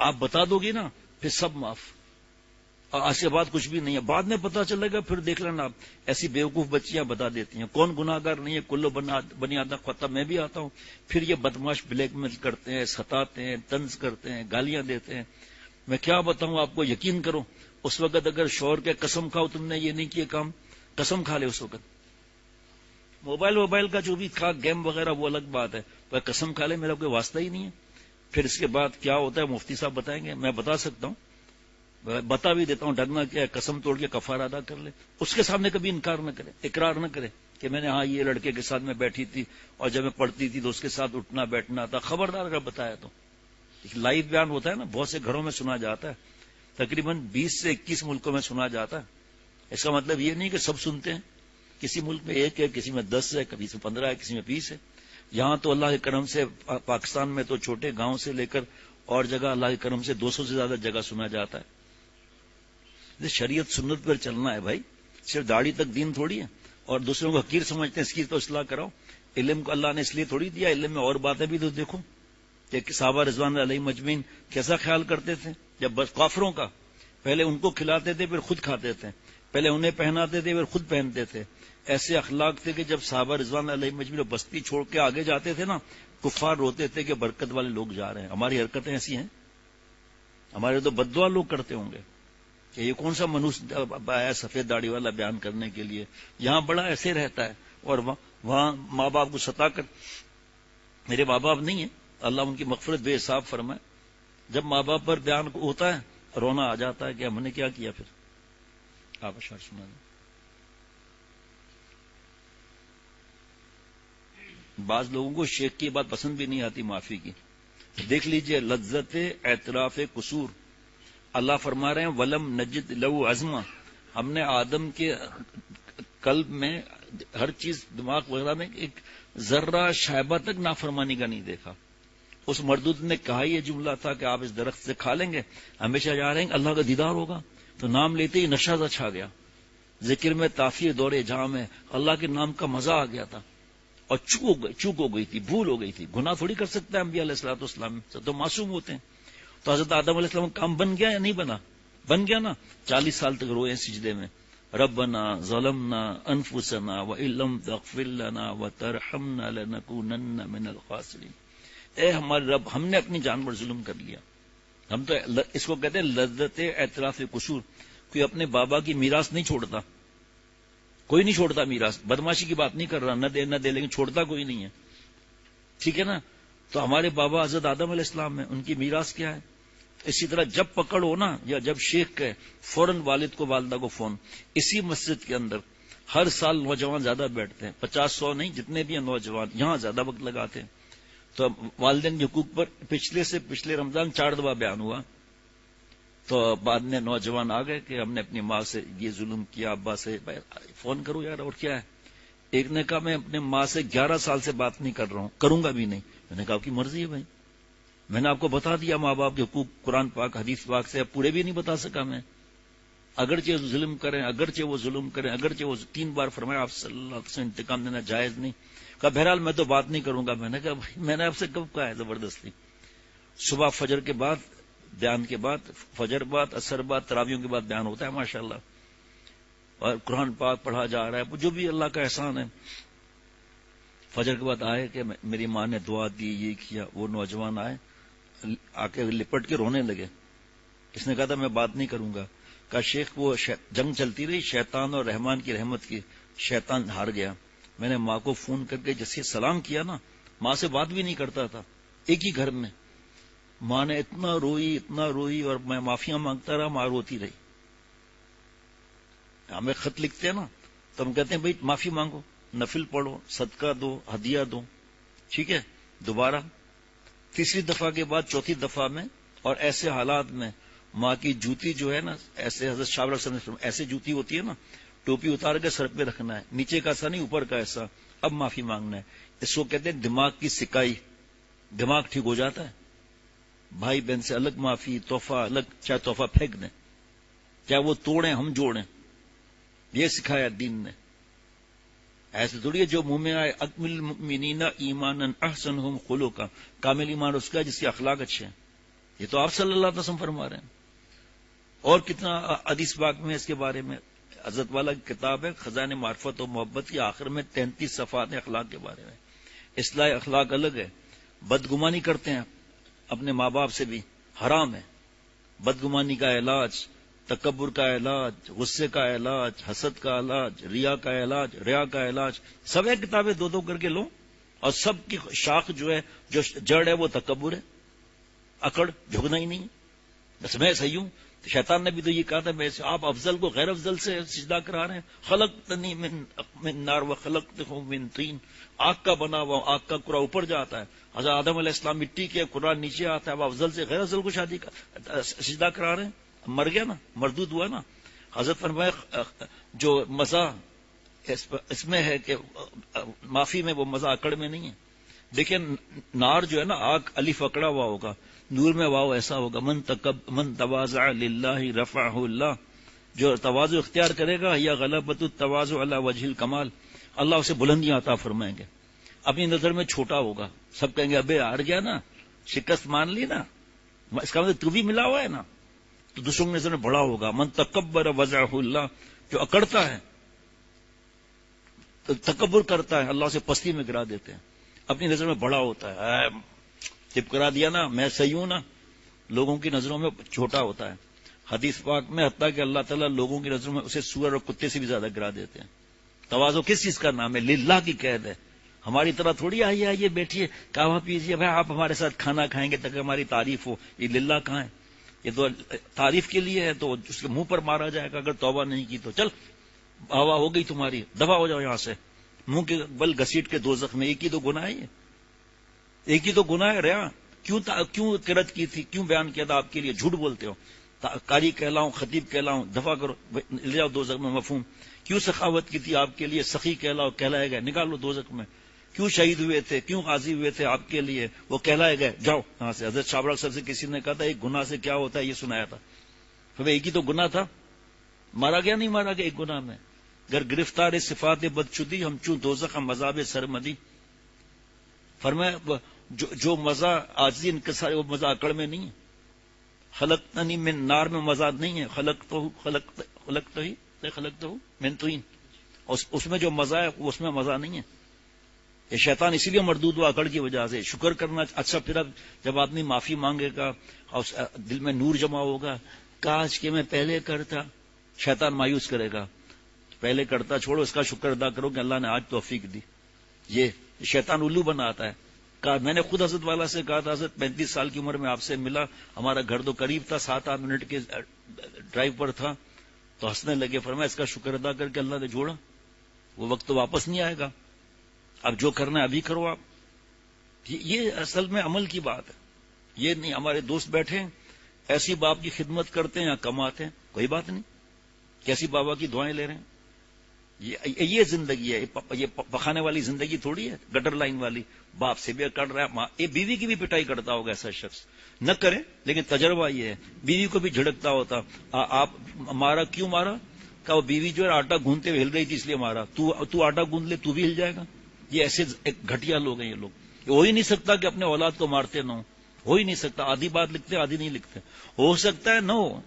آپ بتا دو گی نا پھر سب معاف, آج کے بعد کچھ بھی نہیں ہے. بعد میں پتا چلے گا پھر دیکھ لینا. آپ ایسی بیوقوف بچیاں بتا دیتی ہیں کون گناہگار نہیں ہے, کلو بنی آدم خطا, میں بھی آتا ہوں. پھر یہ بدماش بلیک میل کرتے ہیں, ستاتے ہیں, طنز کرتے ہیں, گالیاں دیتے ہیں. میں کیا بتاؤں آپ کو, یقین کرو اس وقت اگر شوہر کے قسم کھاؤ تم نے یہ نہیں کیے کام, قسم کھا لے اس وقت. موبائل کا جو بھی تھا گیم وغیرہ وہ الگ بات ہے, پر قسم کھا لے میرا کوئی واسطہ ہی نہیں ہے. پھر اس کے بعد کیا ہوتا ہے مفتی صاحب بتائیں گے, میں بتا سکتا ہوں, بتا بھی دیتا ہوں. ڈرنا کیا ہے, قسم توڑ کے کفارہ ادا کر لے. اس کے سامنے کبھی انکار نہ کرے, اقرار نہ کرے کہ میں نے ہاں یہ لڑکے کے ساتھ میں بیٹھی تھی اور جب میں پڑھتی تھی تو اس کے ساتھ اٹھنا بیٹھنا تھا. خبردار اگر بتایا تو. لائیو بیان ہوتا ہے نا, بہت سے گھروں میں سنا جاتا ہے, تقریباً 20 سے 21 ملکوں میں سنا جاتا ہے. اس کا مطلب یہ نہیں کہ سب سنتے ہیں, کسی ملک میں 1 ہے, کسی میں 10 ہے, کسی میں 15 ہے, کسی میں 20 ہے. یہاں تو اللہ کے کرم سے پاکستان میں تو چھوٹے گاؤں سے لے کر اور جگہ اللہ کے کرم سے 200 سے زیادہ جگہ سنا جاتا ہے. شریعت سنت پر چلنا ہے بھائی, صرف داڑھی تک دین تھوڑی ہے. اور دوسروں کو حقیر سمجھتے ہیں, اس کی تو اصلاح کراؤ. علم کو اللہ نے اس لیے تھوڑی دیا, علم میں اور باتیں بھی تو دیکھو کہ صحابہ رضوان علیہ مجمعین کیسا خیال کرتے تھے. جب بس کافروں کا پہلے ان کو کھلاتے تھے پھر خود کھاتے تھے, پہلے انہیں پہناتے تھے پھر خود پہنتے تھے. ایسے اخلاق تھے کہ جب صحابہ رضوان علیہ مجمعین بستی چھوڑ کے آگے جاتے تھے نا, کفار روتے تھے کہ برکت والے لوگ جا رہے ہیں. ہماری حرکتیں ایسی ہیں, ہمارے تو بددعا لوگ کرتے ہوں گے کہ یہ کون سا منوس آیا سفید داڑھی والا بیان کرنے کے لیے. یہاں بڑا ایسے رہتا ہے اور وہاں ماں باپ کو ستا کر. میرے ماں باپ نہیں ہیں, اللہ ان کی مغفرت بے حساب فرمائے. جب ماں باپ پر بیان ہوتا ہے رونا آ جاتا ہے کہ ہم نے کیا کیا. پھر آپ اشعار سنا دیں. بعض لوگوں کو شیخ کی بات پسند بھی نہیں آتی معافی کی. دیکھ لیجئے لذت اعتراف قصور. اللہ فرما رہے ہیں ولم نجد لہو عزما, ہم نے آدم کے قلب میں ہر چیز دماغ وغیرہ میں ایک ذرہ شائبہ تک نافرمانی کا نہیں دیکھا. اس مردود نے کہا یہ جملہ تھا کہ آپ اس درخت سے کھا لیں گے ہمیشہ جا رہیں گے, اللہ کا دیدار ہوگا. تو نام لیتے ہی نشہ سا چھا گیا, ذکر میں تاثیر دورے جہاں میں اللہ کے نام کا مزہ آ گیا تھا. اور چوک ہو گئی تھی, بھول ہو گئی تھی. گناہ تھوڑی کر سکتا ہے انبیاء علیہ الصلوۃ والسلام, تو معصوم ہوتے ہیں. تو حضرت آدم علیہ السلام کام بن گیا یا نہیں بنا؟ بن گیا نا. 40 سال تک روئے سجدے میں, ربنا ظلمنا انفسنا وان لم تغفر لنا وترحمنا لنکونن من الخاسرین. اے ہمارے رب, ہم نے اپنی جان پر ظلم کر لیا. ہم تو اس کو کہتے ہیں لذت اعتراف قصور. کوئی اپنے بابا کی میراث نہیں چھوڑتا, کوئی نہیں چھوڑتا میراث. بدماشی کی بات نہیں کر رہا, نہ دے لیکن چھوڑتا کوئی نہیں ہے, ٹھیک ہے نا. تو ہمارے بابا حضرت آدم علیہ السلام میں ان کی میراث کیا ہے. اسی طرح جب پکڑ ہو نا یا جب شیخ کہے فوراً والد کو والدہ کو فون. اسی مسجد کے اندر ہر سال نوجوان زیادہ بیٹھتے ہیں, 50-100 نہیں, جتنے بھی ہیں نوجوان یہاں زیادہ وقت لگاتے ہیں. تو والدین کے حقوق پر پچھلے رمضان 4 دفعہ بیان ہوا. تو بعد میں نوجوان آ گئے کہ ہم نے اپنی ماں سے یہ ظلم کیا, ابا سے فون کرو یار اور کیا ہے. ایک نے کہا میں اپنے ماں سے 11 سال سے بات نہیں کر رہا ہوں, کروں گا بھی نہیں. میں نے کہا آپ کی مرضی ہے بھائی, میں نے آپ کو بتا دیا ماں باپ کے حقوق قرآن پاک حدیث پاک سے, پورے بھی نہیں بتا سکا میں. اگرچہ ظلم کریں, اگرچہ وہ ظلم کریں, اگرچہ وہ 3 بار فرمایا آپ صلی اللہ علیہ وسلم انتقام دینا جائز نہیں. کہا بہرحال میں تو بات نہیں کروں گا. میں نے کہا میں نے آپ سے کب کہا ہے زبردستی. صبح فجر کے بعد بیان کے بعد, فجر بعد, عصر بعد, تراویحوں کے بعد بیان ہوتا ہے ماشاءاللہ, اور قرآن پاک پڑھا جا رہا ہے, جو بھی اللہ کا احسان ہے. فجر کے بعد آئے کہ میری ماں نے دعا دی, یہ کیا. وہ نوجوان آئے, آ کے لپٹ کے رونے لگے. اس نے کہا تھا میں بات نہیں کروں گا. کہا شیخ وہ جنگ چلتی رہی شیطان اور رحمان کی رحمت کی, شیطان ہار گیا. میں نے ماں کو فون کر کے جیسے سلام کیا نا, ماں سے بات بھی نہیں کرتا تھا, ایک ہی گھر میں. ماں نے اتنا روئی اور میں معافیاں مانگتا رہا, ماں روتی رہی. ہمیں خط لکھتے ہیں نا تو ہم کہتے ہیں بھائی معافی مانگو, نفل پڑھو, صدقہ دو, ہدیہ دو, ٹھیک ہے. دوبارہ تیسری دفعہ کے بعد چوتھی دفعہ میں اور ایسے حالات میں ماں کی جوتی جو ہے نا, ایسے حضرت شاہ رخ ایسے جوتی ہوتی ہے نا, ٹوپی اتار کے سر پہ رکھنا ہے, نیچے کا ایسا نہیں اوپر کا ایسا. اب معافی مانگنا ہے. اس کو کہتے ہیں دماغ کی سکائی, دماغ ٹھیک ہو جاتا ہے. بھائی بہن سے الگ معافی, تحفہ الگ, چاہے تحفہ پھینک دیں, چاہے وہ توڑیں ہم جوڑیں, یہ سکھایا دین نے. ایسے تھوڑی ہے جو منہ میں آئے. اکمل المؤمنین ایمانا احسنہم خلقا, کامل ایمان اس کا جس کے اخلاق اچھے ہیں. یہ تو آپ صلی اللہ علیہ وسلم فرما رہے ہیں. اور کتنا حدیث پاک میں اس کے بارے میں. حضرت والا کی کتاب ہے خزان معرفت و محبت کی, آخر میں 33 صفحات ہیں اخلاق کے بارے میں. اصلاح اخلاق الگ ہے. بدگمانی کرتے ہیں اپنے ماں باپ سے بھی حرام ہے. بدگمانی کا علاج, تکبر کا علاج, غصے کا علاج, حسد کا علاج, ریا کا علاج, ریا کا علاج, سب ایک کتابیں 2 کر کے لو. اور سب کی شاخ جو ہے, جو جڑ ہے وہ تکبر ہے, اکڑ, جھکنا ہی نہیں. بس میں صحیح ہوں. شیطان نے بھی تو یہ کہا تھا میں آپ افضل کو غیر افضل سے سجدہ کرا رہے ہیں. خلقتنی من نار و خلقتہ من طین, آگ کا بنا ہوا, آگ کا قرآن اوپر جاتا ہے. حضرت آدم علیہ السلام مٹی کے, قرآن نیچے آتا ہے. اب افضل سے غیر افضل کو سجدہ کرا رہے ہیں. مر گیا نا, مردود ہوا نا. حضرت فرمایا جو مزہ اس میں ہے کہ معافی میں وہ مزہ اکڑ میں نہیں ہے. دیکھیں نار جو ہے نا, آگ الف اکڑا ہوا ہوگا, نور میں واو ایسا ہوگا. من تواضع للہ رفعہ اللہ, جو تواضع اختیار کرے گا یا غلبۃ التواضع علی وجہ الکمال, اللہ اسے بلندیاں عطا فرمائیں گے. اپنی نظر میں چھوٹا ہوگا, سب کہیں گے ابے ہار گیا نا, شکست مان لی نا, اس کا مطلب تو بھی ملا ہوا ہے نا. تو دوسروں کی نظر میں بڑا ہوگا. من تکبر وضعہ اللہ, جو اکڑتا ہے تکبر کرتا ہے, اللہ سے پستی میں گرا دیتے ہیں. اپنی نظر میں بڑا ہوتا ہے, چپ کرا دیا نا, میں صحیح ہوں نا, لوگوں کی نظروں میں چھوٹا ہوتا ہے. حدیث پاک میں حتیٰ کہ اللہ تعالیٰ لوگوں کی نظروں میں اسے سور اور کتے سے بھی زیادہ گرا دیتے ہیں. تواضع کس چیز کا نام ہے؟ للہ کی قید ہے. ہماری طرح تھوڑی آئیے بیٹھیے کہوا پیجیے, بھائی آپ ہمارے ساتھ کھانا کھائیں گے تاکہ ہماری تعریف ہو. یہ للہ کہاں ہے؟ یہ تو تعریف کے لیے ہے, تو اس کے منہ پر مارا جائے گا اگر توبہ نہیں کی تو. چل ہوا ہو گئی تمہاری, دفع ہو جاؤ یہاں سے. منہ کے بل گھسیٹ کے دوزخ میں. ایک ہی تو گناہ ہے, یہ ایک ہی تو گناہ ہے. ریا کیوں قرت کی تھی, کیوں بیان کیا تھا آپ کے لیے؟ جھوٹ بولتے ہو. قاری کہلاؤں, خطیب کہلاؤں, دفع کرو, لے جاؤ دوزخ میں. مفہوم. کیوں سخاوت کی تھی آپ کے لیے؟ سخی کہلاؤ, کہلائے گئے, نکالو دوزخ میں. کیوں شہید ہوئے تھے, کیوں غازی ہوئے تھے آپ کے لیے, وہ کہلائے گئے, جاؤ یہاں سے. حضرت شاہ رخ سے کسی نے کہا تھا ایک گناہ سے کیا ہوتا ہے, یہ سنایا تھا. پھر ایک ہی تو گناہ تھا, مارا گیا نہیں مارا گیا ایک گناہ میں. گر گرفتار صفات بدشدی ہم چوں دوزخ ہم مذاب سرمدی. فرمایا جو مزہ عاجزی انکسار وہ مزہ اکڑ میں نہیں ہے. خلقتنی من نار میں مزہ نہیں ہے. خلقتہ من طین, اس میں جو مزہ ہے اس میں مزہ نہیں ہے. یہ شیطان اسی لیے مردود ہوا اکڑ کی وجہ سے. شکر کرنا اچھا. پھر اب جب آدمی معافی مانگے گا اور دل میں نور جمع ہوگا, کاش کہ میں پہلے کرتا, شیطان مایوس کرے گا. پہلے کرتا چھوڑو, اس کا شکر ادا کرو کہ اللہ نے آج توفیق دی. یہ شیطان الو بناتا ہے. میں نے خود حضرت والا سے کہا تھا, حضرت 35 سال کی عمر میں آپ سے ملا, ہمارا گھر تو قریب تھا, 7-8 منٹ کے ڈرائیو پر تھا. تو ہنسنے لگے. فرمایا اس کا شکر ادا کر کے اللہ نے جوڑا, وہ وقت تو واپس نہیں آئے گا. اب جو کرنا ہے ابھی کرو آپ. یہ اصل میں عمل کی بات ہے. یہ نہیں ہمارے دوست بیٹھے ہیں ایسی باپ کی خدمت کرتے ہیں یا کماتے ہیں، کوئی بات نہیں، کیسی بابا کی دعائیں لے رہے ہیں. یہ زندگی ہے، یہ پخانے والی زندگی تھوڑی ہے، گٹر لائن والی. باپ سے بھی کر رہا ہے، یہ بیوی کی بھی پٹائی کرتا ہوگا ایسا شخص، نہ کرے لیکن تجربہ یہ ہے. بیوی کو بھی جھڑکتا ہوتا، آپ مارا کیوں مارا؟ کہ وہ بیوی جو ہے آٹا گوندتے ہوئے ہل رہی تھی اس لیے مارا. تو آٹا گوند لے تو بھی ہل جائے گا. یہ ایسے گھٹیا لوگ ہیں یہ لوگ. ہو ہی نہیں سکتا کہ اپنے اولاد کو مارتے نہ ہو ہی نہیں سکتا. آدھی بات لکھتے آدھی نہیں لکھتے. ہو سکتا ہے نہ ہو،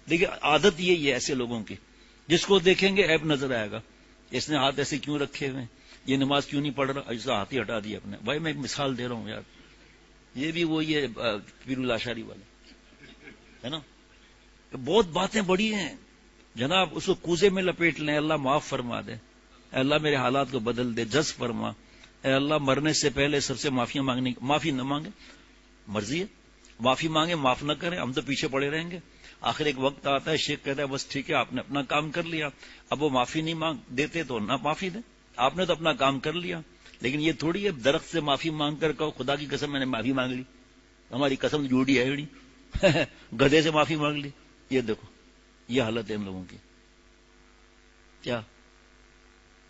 لیکن عادت یہی ہے ایسے لوگوں کی. جس کو دیکھیں گے عیب نظر آئے گا، اس نے ہاتھ ایسے کیوں رکھے ہوئے، یہ نماز کیوں نہیں پڑھ رہا، ایسا ہاتھ ہی ہٹا دیا اپنے. بھائی میں ایک مثال دے رہا ہوں یار، یہ بھی وہی ہے پیر الاشاری والا ہے نا. بہت باتیں بڑی ہیں جناب، اس کو کوزے میں لپیٹ لیں. اللہ معاف فرما دے، اے اللہ میرے حالات کو بدل دے، جز فرما. اے اللہ مرنے سے پہلے سب سے معافی مانگنے، معافی نہ مانگے مرضی ہے، معافی مانگے معاف نہ کریں، ہم تو پیچھے پڑے رہیں گے. آخر ایک وقت آتا ہے شیخ کہتا ہے بس ٹھیک ہے آپ نے اپنا کام کر لیا. اب وہ معافی نہیں مانگ دیتے تو نہ معافی دیں، آپ نے تو اپنا کام کر لیا. لیکن یہ تھوڑی ہے درخت سے معافی مانگ کر کہو خدا کی قسم میں نے معافی مانگ لی، ہماری قسم جھوٹی ہے ہی گدھے سے معافی مانگ لی. یہ دیکھو یہ حالت ہے ان لوگوں کی. کیا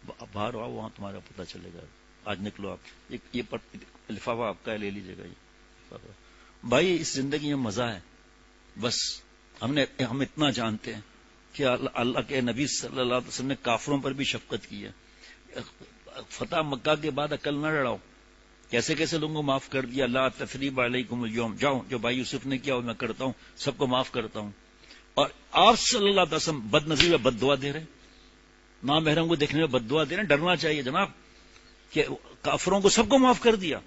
باہر آؤ وہاں تمہارا پتہ چلے گا. آج نکلو آپ، یہ لفافہ آپ کا لے لیجیے گا. یہ بھائی اس زندگی میں مزہ ہے. بس ہم اتنا جانتے ہیں کہ اللہ کے نبی صلی اللہ علیہ وسلم نے کافروں پر بھی شفقت کی ہے. فتح مکہ کے بعد عقل نہ لڑاؤ، کیسے کیسے لوگوں کو معاف کر دیا. لا تثریب علیکم اليوم، جاؤ جو بھائی یوسف نے کیا وہ میں کرتا ہوں، سب کو معاف کرتا ہوں. اور آپ صلی اللہ علیہ وسلم بد نظری میں بد دعا دے رہے، نامحرم کو دیکھنے میں بد دعا دے رہے. ڈرنا چاہیے جناب کہ کافروں کو سب کو معاف کر دیا.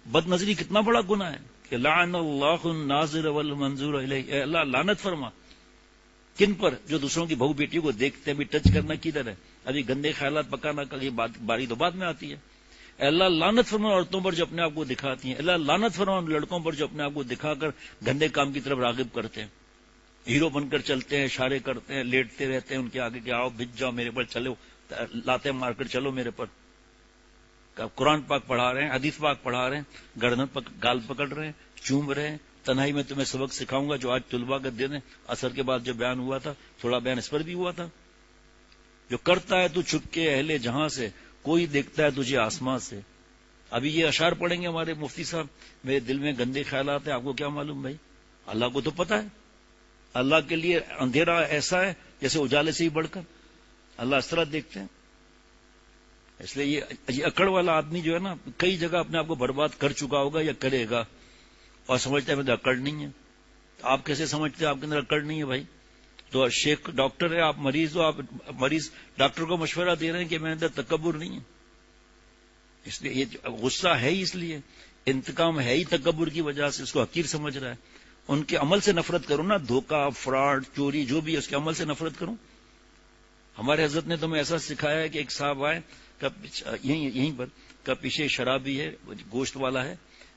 بد نظری کتنا بڑا گناہ ہے کہ لعن اللہ الناظر والمنظور الیہ، اے اللہ لعنت فرما کن پر؟ جو دوسروں کی بہو بیٹیوں کو دیکھتے ہیں. بھی ٹچ کرنا کدھر ہے؟ ابھی گندے خیالات پکانا کا یہ باری تو بعد میں آتی ہے. اے اللہ لعنت فرما عورتوں پر جو اپنے آپ کو دکھاتی ہیں. اللہ لعنت فرما لڑکوں پر جو اپنے آپ کو دکھا کر گندے کام کی طرف راغب کرتے ہیں، ہیرو بن کر چلتے ہیں، اشارے کرتے ہیں، لیٹتے رہتے ہیں ان کے آگے کہ آؤ بھج جاؤ میرے پر، چلو لاتے مار کر چلو میرے پر. قرآن پاک پڑھا رہے ہیں، حدیث پاک پڑھا رہے ہیں، گردن گال پکڑ رہے ہیں، چوم رہے ہیں. تنہائی میں تمہیں سبق سکھاؤں گا جو آج طلباء کا دن ہے. عصر کے بعد جو بیان ہوا تھا تھوڑا بیان اس پر بھی ہوا تھا. جو کرتا ہے تو چھپ کے اہل جہاں سے، کوئی دیکھتا ہے تجھے آسمان سے. ابھی یہ اشعار پڑھیں گے ہمارے مفتی صاحب، میرے دل میں گندے خیالات ہیں. آپ کو کیا معلوم بھائی؟ اللہ کو تو پتا ہے. اللہ کے لیے اندھیرا ایسا ہے جیسے اجالے سے ہی بڑھ کر. اللہ اس طرح دیکھتے ہیں. اس لیے یہ اکڑ والا آدمی جو ہے نا کئی جگہ اپنے آپ کو برباد کر چکا ہوگا یا کرے گا اور سمجھتا ہے میرے اکڑ نہیں ہے. آپ کیسے سمجھتے ہیں آپ کے اندر اکڑ نہیں ہے بھائی؟ تو شیخ ڈاکٹر ہے، آپ مریض ہو، آپ مریض ڈاکٹر کو مشورہ دے رہے ہیں کہ میرے اندر تکبر نہیں ہے. اس لیے یہ غصہ ہے ہی، اس لیے انتقام ہے ہی تکبر کی وجہ سے. اس کو حقیر سمجھ رہا ہے. ان کے عمل سے نفرت کرو نا، دھوکہ فراڈ چوری جو بھی ہے اس کے عمل سے نفرت کرو. ہمارے حضرت نے تمہیں ایسا سکھایا ہے کہ ایک صاحب آئے یہیں پر کا پیچھے شرابی ہے، گوشت والا ہے.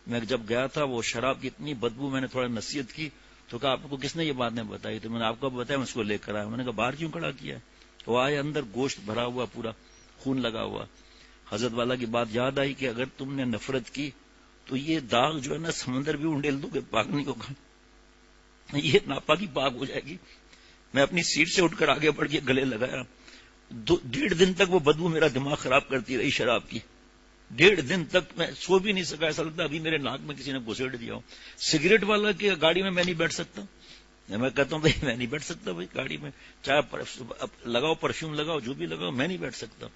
میں جب گیا تھا وہ شراب کی اتنی بدبو، میں نے تھوڑا نصیحت کی تو کہا آپ کو کس نے یہ بات نہیں بتائی؟ تو میں نے آپ کو بتایا، میں اس کو لے کر آیا. میں نے کہا باہر کیوں کھڑا کیا ہے؟ وہ آئے اندر گوشت بھرا ہوا پورا خون لگا ہوا. حضرت والا کی بات یاد آئی کہ اگر تم نے نفرت کی تو یہ داغ جو ہے نا سمندر بھی انڈیل دو گے، پاک نہیں ہوگا، یہ ناپاکی پاک ہو جائے گی. میں اپنی سیٹ سے اٹھ کر آگے بڑھ کے گلے لگایا. 1.5 دن تک وہ بدبو میرا دماغ خراب کرتی رہی شراب کی. 1.5 دن تک میں سو بھی نہیں سکا. ایسا لگتا ابھی میرے ناک میں کسی نے گھسیٹ دیا ہو. سگریٹ والا کی گاڑی میں نہیں بیٹھ سکتا. میں کہتا ہوں بھائی میں نہیں بیٹھ سکتا بھائی گاڑی میں، چاہے لگاؤ پرفیوم لگاؤ جو بھی لگاؤ، میں نہیں بیٹھ سکتا.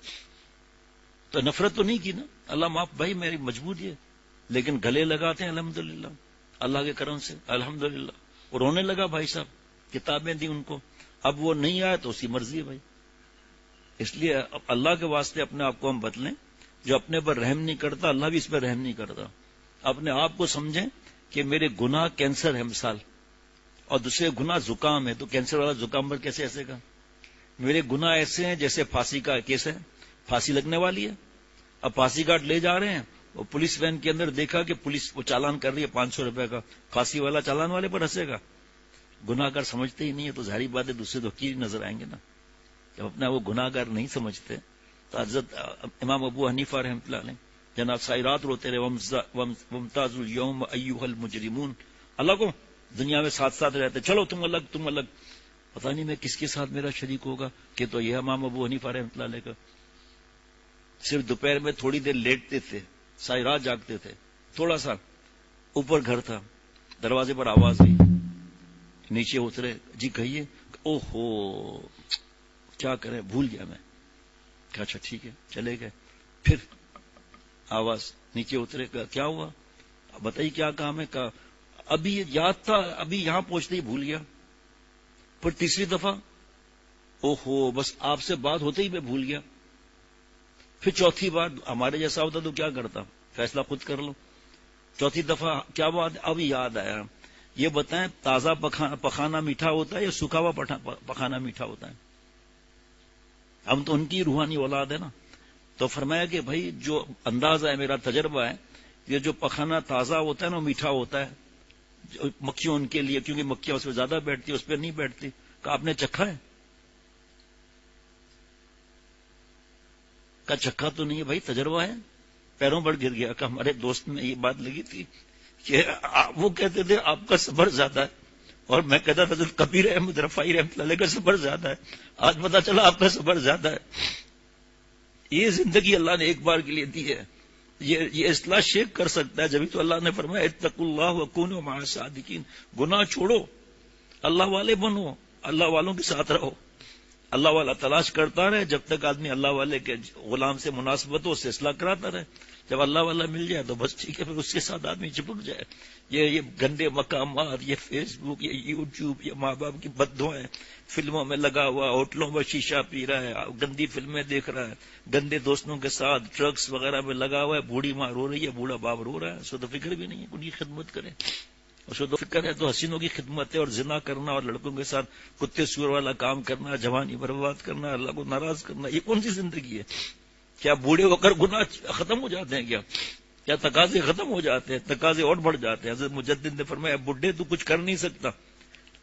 تو نفرت تو نہیں کی نا، اللہ معاف بھائی میری مجبوری ہے. لیکن گلے لگاتے ہیں الحمدللہ اللہ کے کرم سے الحمدللہ. اور رونے لگا بھائی صاحب، کتابیں دی ان کو. اب وہ نہیں آیا تو اس کی مرضی ہے بھائی. اس لیے اللہ کے واسطے اپنے آپ کو ہم بدلیں. جو اپنے پر رحم نہیں کرتا اللہ بھی اس پر رحم نہیں کرتا. اپنے آپ کو سمجھیں کہ میرے گناہ کینسر ہے مثال، اور دوسرے گناہ زکام ہے. تو کینسر والا زکام پر کیسے ایسے گا؟ میرے گناہ ایسے ہیں جیسے پھانسی کا کیس ہے، پھانسی لگنے والی ہے. اب پھانسی گاٹ لے جا رہے ہیں، وہ پولیس وین کے اندر دیکھا کہ پولیس وہ چالان کر رہی ہے 500 روپے کا. پھانسی والا چالان والے پر ہنسے گا؟ گناہ گار سمجھتے ہی نہیں ہے تو ظاہری بات ہے دوسرے تو حقیر نظر آئیں گے نا. جب اپنا وہ گناہ گار نہیں سمجھتے تو حضرت امام ابو حنیفہ رحمۃ اللہ علیہ جناب ساری رات روتے رہے ومتاز اليوم ایھا المجرمون. اللہ کو دنیا میں ساتھ ساتھ رہتے، چلو تم الگ. پتہ نہیں میں کس کے ساتھ میرا شریک ہوگا، کہ تو یہ امام ابو حنیفہ رحمۃ اللہ علیہ کا صرف دوپہر میں تھوڑی دیر لیٹتے تھے، ساری رات جاگتے تھے. تھوڑا سا اوپر گھر تھا، دروازے پر آواز ہوئی، نیچے اترے، جی کہیے. او ہو کیا کریں، بھول گیا میں. کہا اچھا ٹھیک ہے، چلے گئے. پھر آواز، نیچے اترے، کیا ہوا بتائیے کیا کام ہے. کہا ابھی یاد تھا، ابھی یہاں پہنچتے ہی بھول گیا. پھر تیسری دفعہ، او ہو بس آپ سے بات ہوتے ہی میں بھول گیا. پھر چوتھی بار ہمارے جیسا ہوتا تو کیا کرتا، فیصلہ خود کر لو. چوتھی دفعہ کیا بات، اب یاد آیا. یہ بتائیں تازہ پخانا میٹھا ہوتا ہے یا سکھا ہوا پخانا میٹھا ہوتا ہے؟ ہم تو ان کی روحانی اولاد ہے نا. تو فرمایا کہ بھائی جو اندازہ ہے، میرا تجربہ ہے، یہ جو پخانا تازہ ہوتا ہے نا میٹھا ہوتا ہے. مکھیوں ان کے لیے، کیونکہ مکھیاں اس پہ زیادہ بیٹھتی، اس پہ نہیں بیٹھتی. کہ آپ نے چکھا ہے؟ کا چکھا تو نہیں ہے بھائی، تجربہ ہے. پیروں پر گر گیا. کہ ہمارے دوست میں یہ بات لگی تھی کہ وہ کہتے تھے آپ کا صبر زیادہ ہے، اور میں کہتا تھا کبیر احمد رفاعی رحمۃ اللہ علیہ کا صبر زیادہ ہے. آج پتا چلا آپ کا صبر زیادہ ہے. یہ زندگی اللہ نے ایک بار کے لیے دی ہے. یہ اصلاح شیخ کر سکتا ہے، جبھی تو اللہ نے فرمایا اتقوا اللہ وکونوا مع الصادقین. گناہ چھوڑو، اللہ والے بنو، اللہ والوں کے ساتھ رہو. اللہ والا تلاش کرتا رہے، جب تک آدمی اللہ والے کے غلام سے مناسبت ہو، اس سے اصلاح کراتا رہے. جب اللہ والا مل جائے تو بس ٹھیک ہے، پھر اس کے ساتھ آدمی چپک جائے. یہ گندے مقامات، یہ فیس بک، یہ یوٹیوب، یہ ماں باپ کی بد دعائیں، فلموں میں لگا ہوا، ہوٹلوں میں شیشہ پی رہا ہے، گندی فلمیں دیکھ رہا ہے، گندے دوستوں کے ساتھ ڈرگس وغیرہ میں لگا ہوا ہے، بوڑھی ماں رو رہی ہے، بوڑھا باپ رو رہا ہے. اس کو تو فکر بھی نہیں ہے ان کی خدمت کرے. اس کو تو فکر ہے تو حسینوں کی خدمت ہے، اور زنا کرنا اور لڑکوں کے ساتھ کتے سور والا کام کرنا، جوانی برباد کرنا، اللہ کو ناراض کرنا، یہ کون سی زندگی ہے؟ کیا بوڑھے ہو کر گناہ ختم ہو جاتے ہیں کیا تقاضے ختم ہو جاتے ہیں؟ تقاضے اور بڑھ جاتے ہیں. حضرت مجدد نے فرمایا بڈھے تو کچھ کر نہیں سکتا،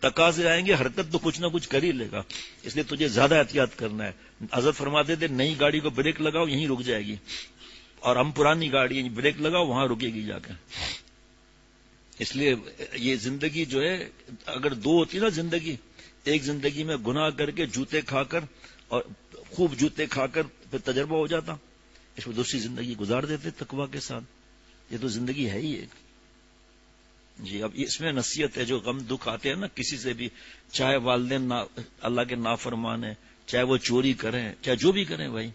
تقاضے آئیں گے، حرکت تو کچھ نہ کچھ کر ہی لے گا، اس لیے تجھے زیادہ احتیاط کرنا ہے. حضرت فرماتے تھے نئی گاڑی کو بریک لگاؤ یہیں رک جائے گی، اور ہم پرانی گاڑی بریک لگاؤ وہاں رکے گی جا کر. اس لیے یہ زندگی جو ہے، اگر دو ہوتی نا زندگی، ایک زندگی میں گناہ کر کے جوتے کھا کر، اور خوب جوتے کھا کر پھر تجربہ ہو جاتا، اس میں دوسری زندگی گزار دیتے تقویٰ کے ساتھ. یہ تو زندگی ہے ہی ایک. جی اب اس میں نصیحت ہے، جو غم دکھ آتے ہیں نا کسی سے بھی، چاہے والدین اللہ کے نافرمان ہیں، چاہے وہ چوری کریں، چاہے جو بھی کریں، بھائی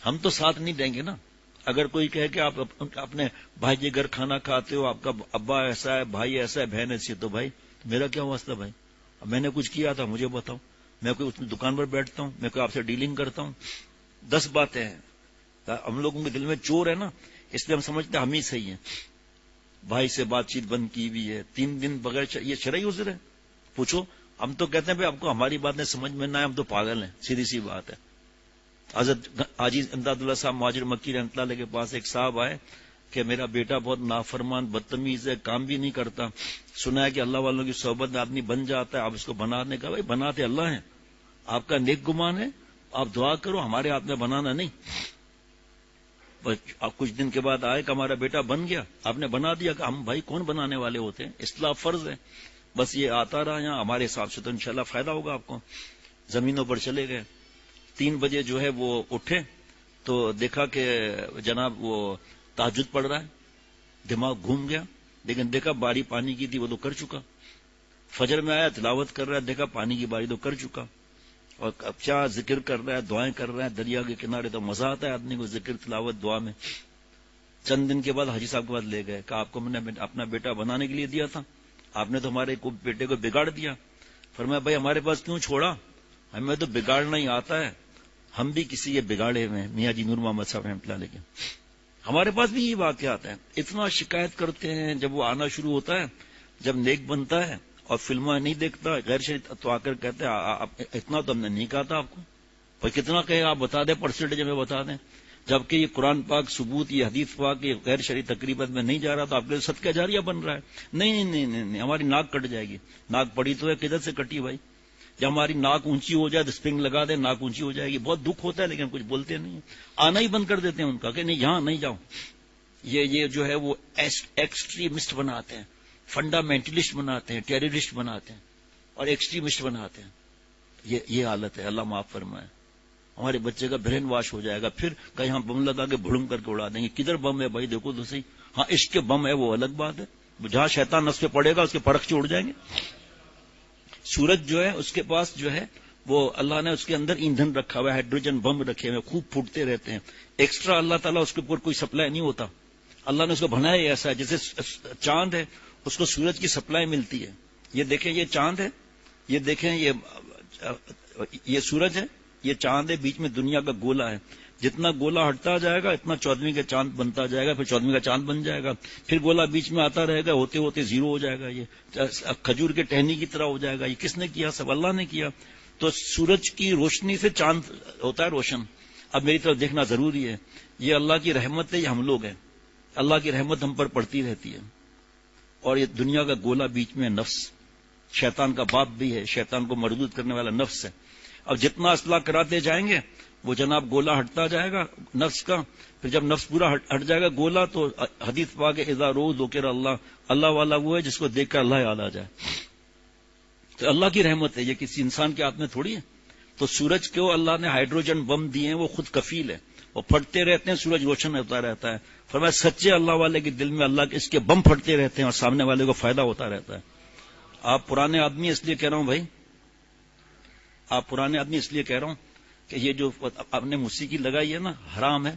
ہم تو ساتھ نہیں دیں گے نا. اگر کوئی کہے کہ آپ اپنے بھائی کے گھر کھانا کھاتے ہو، آپ کا ابا ایسا ہے، بھائی ایسا ہے، بہن ایسی ہے، تو بھائی میرا کیا واسطہ بھائی؟ میں نے کچھ کیا تھا مجھے بتاؤ. میں کوئی اس دکان پر بیٹھتا ہوں، میں کوئی آپ سے ڈیلنگ کرتا ہوں؟ 10 باتیں ہیں. ہم لوگوں کے دل میں چور ہے نا، اس لیے ہم سمجھتے ہیں ہم ہی صحیح ہیں. بھائی سے بات چیت بند کی ہوئی ہے، 3 دن بغیر، یہ شرعی عذر ہے؟ پوچھو. ہم تو کہتے ہیں بھائی آپ کو ہماری باتیں سمجھ میں نہ آئے، ہم تو پاگل ہیں، سیدھی سی بات ہے. حضرت حاجی امداد اللہ صاحب مہاجر مکی رحمۃ اللہ علیہ کے پاس ایک صاحب آئے کہ میرا بیٹا بہت نافرمان بدتمیز ہے، کام بھی نہیں کرتا، سنا ہے کہ اللہ والوں کی صحبت میں آدمی بن جاتا ہے، آپ اس کو بنانے کا. بھائی بناتے اللہ ہیں، آپ کا نیک گمان ہے، آپ دعا کرو، ہمارے ہاتھ میں بنانا نہیں. آپ کچھ دن کے بعد آئے کہ ہمارا بیٹا بن گیا، آپ نے بنا دیا. کہ ہم بھائی کون بنانے والے ہوتے ہیں، اصلاح فرض ہے. بس یہ آتا رہا یہاں، ہمارے حساب سے تو انشاءاللہ فائدہ ہوگا آپ کو. زمینوں پر چلے گئے، 3 بجے جو ہے وہ اٹھے تو دیکھا کہ جناب وہ تہجد پڑھ رہا ہے. دماغ گھوم گیا، لیکن دیکھا باری پانی کی تھی وہ تو کر چکا. فجر میں آیا تلاوت کر رہا ہے، دیکھا پانی کی باری تو کر چکا. اور کیا ذکر کر رہا ہے، دعائیں کر رہا ہے دریا کے کنارے. تو مزہ آتا ہے آدمی کو ذکر تلاوت دعا میں. چند دن کے بعد حاجی صاحب کے بعد لے گئے، کہ آپ کو میں نے اپنا بیٹا بنانے کے لیے دیا تھا، آپ نے تو ہمارے بیٹے کو بگاڑ دیا. فرمایا بھائی ہمارے پاس کیوں چھوڑا، ہمیں تو بگاڑنا ہی آتا ہے، ہم بھی کسی کے بگاڑے ہوئے ہیں. میاں جی نور محمد صاحب رحمۃ اللہ علیہ کے ہمارے پاس بھی یہ واقعات ہیں. اتنا شکایت کرتے ہیں جب وہ آنا شروع ہوتا ہے، جب نیک بنتا ہے اور فلمیں نہیں دیکھتا، غیر شریعت تو آ کر کہتے ہیں اتنا تو ہم نے نہیں کہا تھا آپ کو. اور کتنا کہے آپ بتا دیں، پرسنٹیج میں بتا دیں. جبکہ یہ قرآن پاک ثبوت، یہ حدیث پاک، یہ غیر شرعی تقریبات میں نہیں جا رہا، تو آپ کے صدقہ جاریہ بن رہا ہے. نہیں، ہماری ناک کٹ جائے گی. ناک پڑی تو ہے، کدھر سے کٹی بھائی؟ جب ہماری ناک اونچی ہو جائے تو اسپرنگ لگا دیں، ناک اونچی ہو جائے گی. بہت دکھ ہوتا ہے لیکن کچھ بولتے نہیں ہیں. آنا ہی بند کر دیتے ہیں ان کا کہ نہیں یہاں نہیں جاؤ. یہ جو ہے وہ ایکسٹریمسٹ بناتے ہیں، فنڈامنٹلسٹ بناتے ہیں، ٹیررسٹ بناتے ہیں اور ایکسٹریمسٹ بناتے ہیں. یہ حالت ہے. اللہ معاف فرمائے. ہمارے بچے کا برین واش ہو جائے گا، پھر کہیں ہم بم لگا کے بھڑم کر کے اڑا دیں گے. کدھر بم ہے بھائی؟ دیکھو تو صحیح. ہاں عشق کے بم ہے وہ الگ بات ہے، جہاں شیطان نس پہ پڑے گا اس کے پرخچے اڑ جائیں گے. سورج جو ہے اس کے پاس جو ہے وہ اللہ نے اس کے اندر ایندھن رکھا ہوا ہے، ہائیڈروجن بم رکھے ہوئے، خوب پھوٹتے رہتے ہیں. ایکسٹرا اللہ تعالیٰ اس کے اوپر کوئی سپلائی نہیں ہوتا. اللہ نے اس کو بنایا ہی ایسا ہے جیسے چاند ہے اس کو سورج کی سپلائی ملتی ہے. یہ دیکھیں یہ چاند ہے، یہ دیکھیں یہ سورج ہے، یہ چاند ہے، بیچ میں دنیا کا گولا ہے. جتنا گولا ہٹتا جائے گا اتنا 14ویں کا چاند بنتا جائے گا، پھر 14ویں کا چاند بن جائے گا، پھر گولا بیچ میں آتا رہے گا، ہوتے ہوتے زیرو ہو جائے گا. یہ کھجور کے ٹہنی کی طرح ہو جائے گا. یہ کس نے کیا؟ سب اللہ نے کیا. تو سورج کی روشنی سے چاند ہوتا ہے روشن. اب میری طرف دیکھنا ضروری ہے. یہ اللہ کی رحمت ہے، یہ ہم لوگ ہیں. اللہ کی رحمت ہم پر پڑتی رہتی ہے. اور یہ دنیا کا گولا بیچ میں نفس، شیطان کا باپ بھی ہے، شیطان کو مردود کرنے والا نفس ہے. اب جتنا اصلاح کراتے جائیں گے وہ جناب گولا ہٹتا جائے گا نفس کا. پھر جب نفس پورا ہٹ جائے گا گولا، تو حدیث پاک اذا رو ذکر اللہ والا وہ ہے جس کو دیکھ کر اللہ یاد آ جائے. تو اللہ کی رحمت ہے، یہ کسی انسان کے ہاتھ میں تھوڑی ہے. تو سورج کو اللہ نے ہائیڈروجن بم دیے ہیں، وہ خود کفیل ہے، وہ پھٹتے رہتے ہیں، سورج روشن ہوتا رہتا ہے. فرمایا سچے اللہ والے کے دل میں اللہ کے اس کے بم پھٹتے رہتے ہیں اور سامنے والے کو فائدہ ہوتا رہتا ہے. آپ پرانے آدمی اس لیے کہہ رہا ہوں بھائی، آپ پرانے آدمی اس لیے کہہ رہا ہوں کہ یہ جو آپ نے موسیقی لگائی ہے نا، حرام ہے.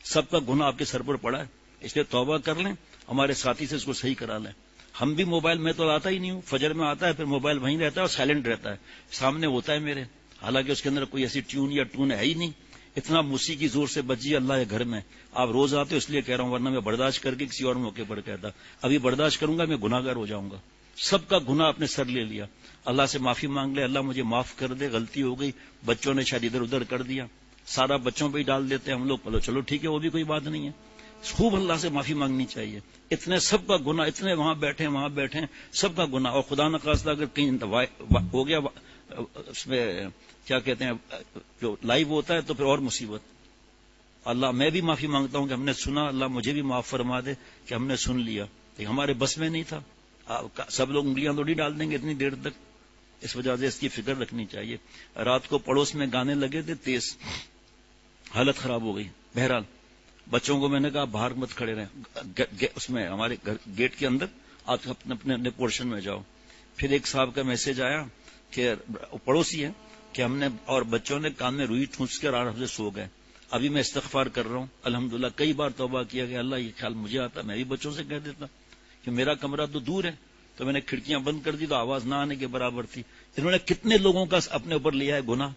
سب کا گناہ آپ کے سر پر پڑا ہے، اس لیے توبہ کر لیں، ہمارے ساتھی سے اس کو صحیح کرا لیں. ہم بھی موبائل میں تو آتا ہی نہیں ہوں، فجر میں آتا ہے، پھر موبائل وہیں رہتا ہے اور سائلنٹ رہتا ہے، سامنے ہوتا ہے میرے، حالانکہ اس کے اندر کوئی ایسی ٹیون یا ٹون ہے ہی نہیں. اتنا موسیقی زور سے بجی اللہ ہے گھر میں. آپ روز آتے ہو اس لیے کہہ رہا ہوں، ورنہ میں برداشت کر کے کسی اور موقع پر کہتا. ابھی برداشت کروں گا میں گناہ گار ہو جاؤں گا. سب کا گناہ اپنے سر لے لیا. اللہ سے معافی مانگ لے، اللہ مجھے معاف کر دے، غلطی ہو گئی، بچوں نے شاید ادھر ادھر کر دیا، سارا بچوں پہ ہی ڈال دیتے ہیں ہم لوگ. چلو ٹھیک ہے، وہ بھی کوئی بات نہیں ہے. خوب اللہ سے معافی مانگنی چاہیے. اتنے سب کا گناہ، اتنے وہاں بیٹھے سب کا گناہ. اور خدا نخواستہ اگر کہیں ہو گیا اس میں کیا کہتے ہیں جو لائیو ہوتا ہے تو پھر اور مصیبت. اللہ میں بھی معافی مانگتا ہوں کہ ہم نے سنا، اللہ مجھے بھی معاف فرما دے کہ ہم نے سن لیا، ہمارے بس میں نہیں تھا. سب لوگ انگلیاں تھوڑی ڈال دیں گے اتنی دیر تک. اس وجہ سے اس کی فکر رکھنی چاہیے. رات کو پڑوس میں گانے لگے تھے تیز، حالت خراب ہو گئی. بہرحال بچوں کو میں نے کہا باہر مت کھڑے رہیں، اس میں ہمارے گیٹ کے اندر آپ اپنے اپنے پورشن میں جاؤ. پھر ایک صاحب کا میسج آیا کہ پڑوسی ہے کہ ہم نے اور بچوں نے کان میں روئی ٹھونس کر آرام سے سو گئے. ابھی میں استغفار کر رہا ہوں، الحمدللہ کئی بار توبہ کیا کہ اللہ یہ خیال مجھے آتا، میں بھی بچوں سے کہہ دیتا کہ میرا کمرہ تو دور ہے، تو میں نے کھڑکیاں بند کر دی تو آواز نہ آنے کے برابر تھی. انہوں نے کتنے لوگوں کا اپنے اوپر لیا ہے گناہ،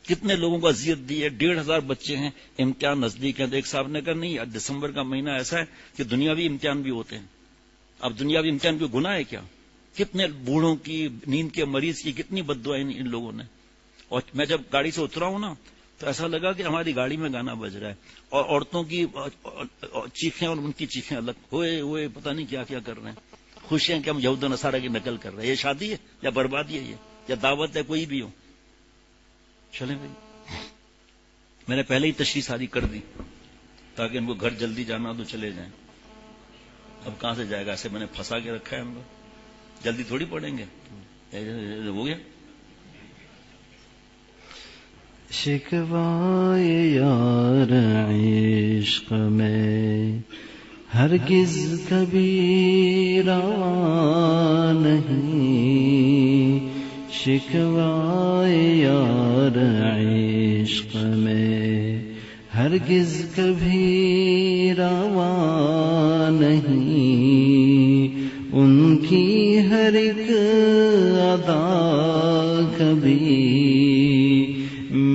کتنے لوگوں کو اذیت دی ہے. 1,500 بچے ہیں، امتحان نزدیک ہیں. تو ایک صاحب نے کہا نہیں، دسمبر کا مہینہ ایسا ہے کہ دنیاوی امتحان بھی ہوتے ہیں. اب دنیاوی امتحان کوئی گناہ ہے کیا؟ کتنے بوڑھوں کی، نیند کے مریض کی کتنی بد دعائیں ان لوگوں نے. اور میں جب گاڑی سے اترا ہوں نا تو ایسا لگا کہ ہماری گاڑی میں گانا بج رہا ہے، اور عورتوں کی چیخیں اور ان کی چیخیں الگ، ہوئے ہوئے پتہ نہیں کیا کیا کر رہے ہیں. خوش ہیں کہ ہم یہود و نصارہ کی نقل کر رہے ہیں. یہ شادی ہے یا بربادی ہے یا دعوت ہے؟ کوئی بھی ہو. چلیں بھائی، میں نے پہلے ہی تشریح ساری کر دی تاکہ ان کو گھر جلدی جانا ہو تو چلے جائیں. اب کہاں سے جائے گا؟ ایسے میں نے پھنسا کے رکھا ہے ہم لوگ، جلدی تھوڑی پڑیں گے. ہو گیا. شکوائے یار عشق میں ہرگز کبھی روا نہیں، شکوائے یار عشق میں ہرگز کبھی روا نہیں، ان کی ہر ایک ادا کبھی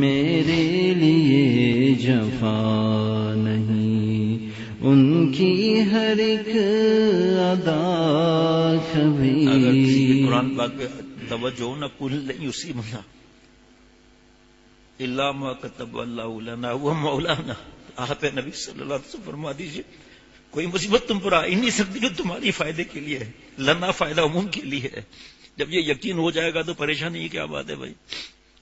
میرے لیے جفا نہیں، ان کی ہر ایک ادا کبھی. اگر کسی قرآن پاک پہ توجہ نہ کل اسی ملا اللہ ما کتب اللہ لنا وہ مولانا. آپ نبی صلی اللہ علیہ وسلم فرما دیجیے کوئی مصیبت تم پر آ ہی نہیں سکتی جو تمہاری فائدے کے لیے ہے، لنا فائدہ عموم کے لیے ہے. جب یہ یقین ہو جائے گا تو پریشانی کی کیا بات ہے بھائی.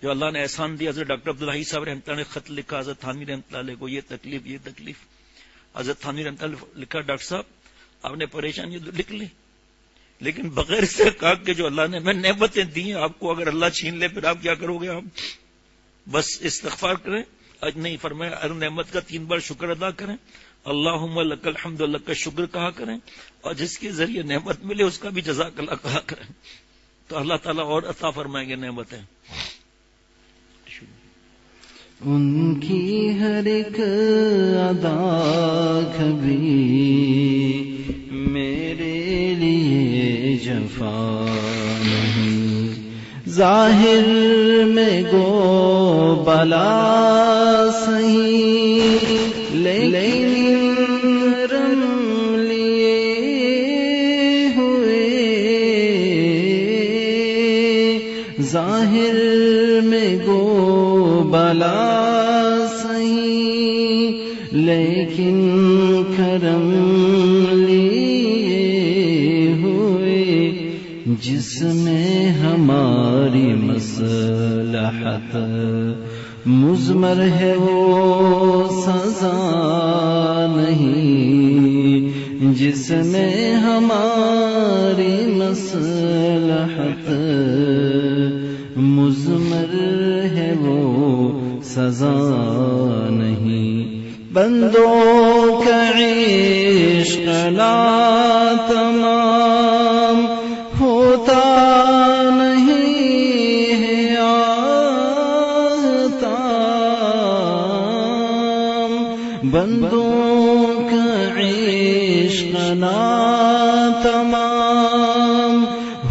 جو اللہ نے احسان دیا، حضرت ڈاکٹر عبدالحی صاحب رحمۃ اللہ نے خط لکھا حضرت تھانوی رحمۃ اللہ علیہ کو، یہ تکلیف حضرت تھانوی رحمۃ اللہ لکھا ڈاکٹر صاحب آپ نے پریشانی تو لکھ لی لیکن بغیر استحقاق کے جو اللہ نے میں نعمتیں دی ہیں آپ کو اگر اللہ چھین لے پھر آپ کیا کرو گے؟ آپ بس استغفار کریں. اج نہیں فرمایا ہر نعمت کا 3 بار شکر ادا کریں, اللہم لک الحمد لک شکر کہا کریں, اور جس کے ذریعے نعمت ملے اس کا بھی جزاک اللہ کہا کریں, تو اللہ تعالیٰ اور عطا فرمائیں گے نعمتیں. ان کی ہر ایک ادا کبھی میرے لیے جفا نہیں, ظاہر میں گو بلا سہی لیکن رم لیے ہوئے, ظاہر میں گو بلا سہی لیکن کرم لیے ہوئے, جس میں ہماری مصلحت مضمر ہے وہ سزا نہیں, جس میں ہماری مصلحت مضمر ہے وہ سزا نہیں. بندوں کا عشق لا تمام ہوتا نہیں ہے آتا, بندوں کا عشق لا تمام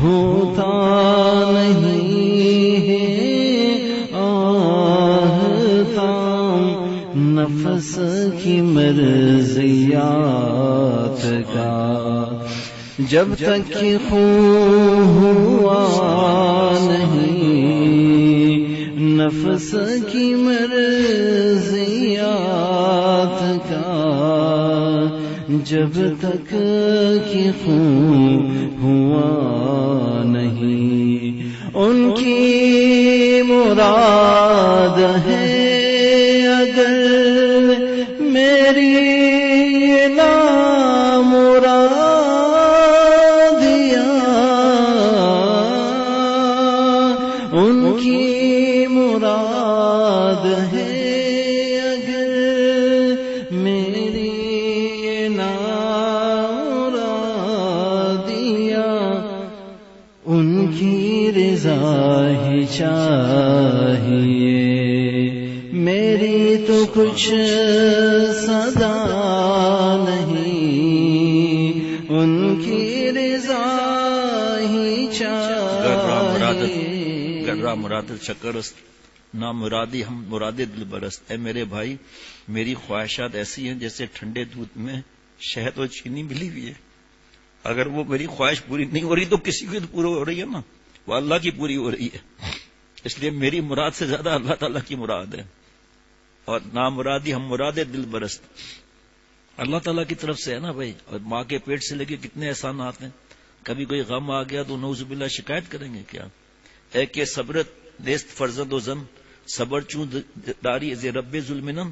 ہوتا نہیں ہے آتا, نفس کی مرضیات کا جب تک کہ خون ہوا نہیں, نفس کی مرضیات کا جب تک کہ خون ہوا نہیں, ان کی مراد ہے اگر میری ان کی مراد ہے اگر میری نارادیا, ان کی رضا ہی چاہیے, میری تو کچھ صدا نہیں, ان کی رضا ہی چاہیے. گرا مرادت شکرست نہ مرادی ہم مراد دل برست. اے میرے بھائی میری خواہشات ایسی ہیں جیسے ٹھنڈے دودھ میں شہد اور چینی ملی ہوئی ہے, اگر وہ میری خواہش پوری نہیں ہو رہی تو کسی کی تو پوری ہو رہی ہے نا, وہ اللہ کی پوری ہو رہی ہے, اس لیے میری مراد سے زیادہ اللہ تعالیٰ کی مراد ہے. اور نہ مرادی ہم مراد دل برست اللہ تعالیٰ کی طرف سے ہے نا بھائی. اور ماں کے پیٹ سے لے کے کتنے احسانات ہیں, کبھی کوئی غم آ گیا تو نعوذ باللہ شکایت کریں گے کیا؟ اے کہ صبرت نیست فرزند و زن صبر چون داری از رب ظلمنن.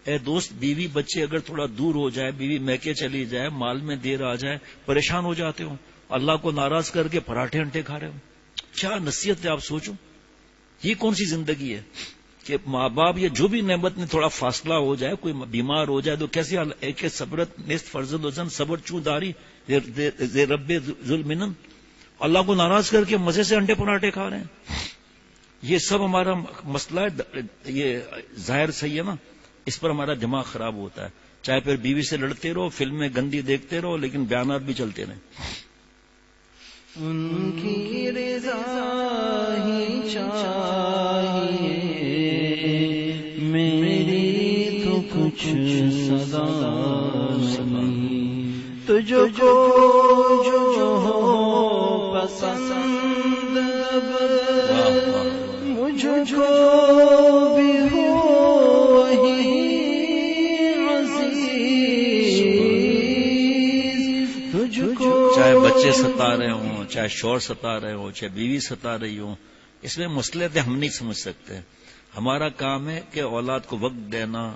اے دوست بیوی بچے اگر تھوڑا دور ہو جائے, بیوی میکے چلی جائے, مال میں دیر آ جائے, پریشان ہو جاتے ہو, اللہ کو ناراض کر کے پراٹھے انٹے کھا رہے ہو. کیا نصیحت ہے آپ سوچو, یہ کون سی زندگی ہے کہ ماں باپ یا جو بھی نعمت میں تھوڑا فاصلہ ہو جائے, کوئی بیمار ہو جائے تو کیسی حال. اے کہ صبرت نیست فرزند و زن صبر چون داری از رب ظلمنن, اللہ کو ناراض کر کے مزے سے انڈے پراٹھے کھا رہے ہیں. یہ سب ہمارا مسئلہ ہے, یہ ظاہر صحیح ہے نا, اس پر ہمارا دماغ خراب ہوتا ہے. چاہے پھر بیوی سے لڑتے رہو, فلمیں گندی دیکھتے رہو, لیکن بیانات بھی چلتے رہیں. ان کی رضا ہی چاہیے, میری تو کچھ صدا نہیں, تجھ کو جو ہو پسند مجھ کو بھی ہو وہی عزیز, تجھ کو چاہے بچے ستا رہے ہوں, چاہے شوہر ستا رہے ہو, چاہے بیوی ستا رہی ہو, اس میں مسئلے تھے ہم نہیں سمجھ سکتے. ہمارا کام ہے کہ اولاد کو وقت دینا,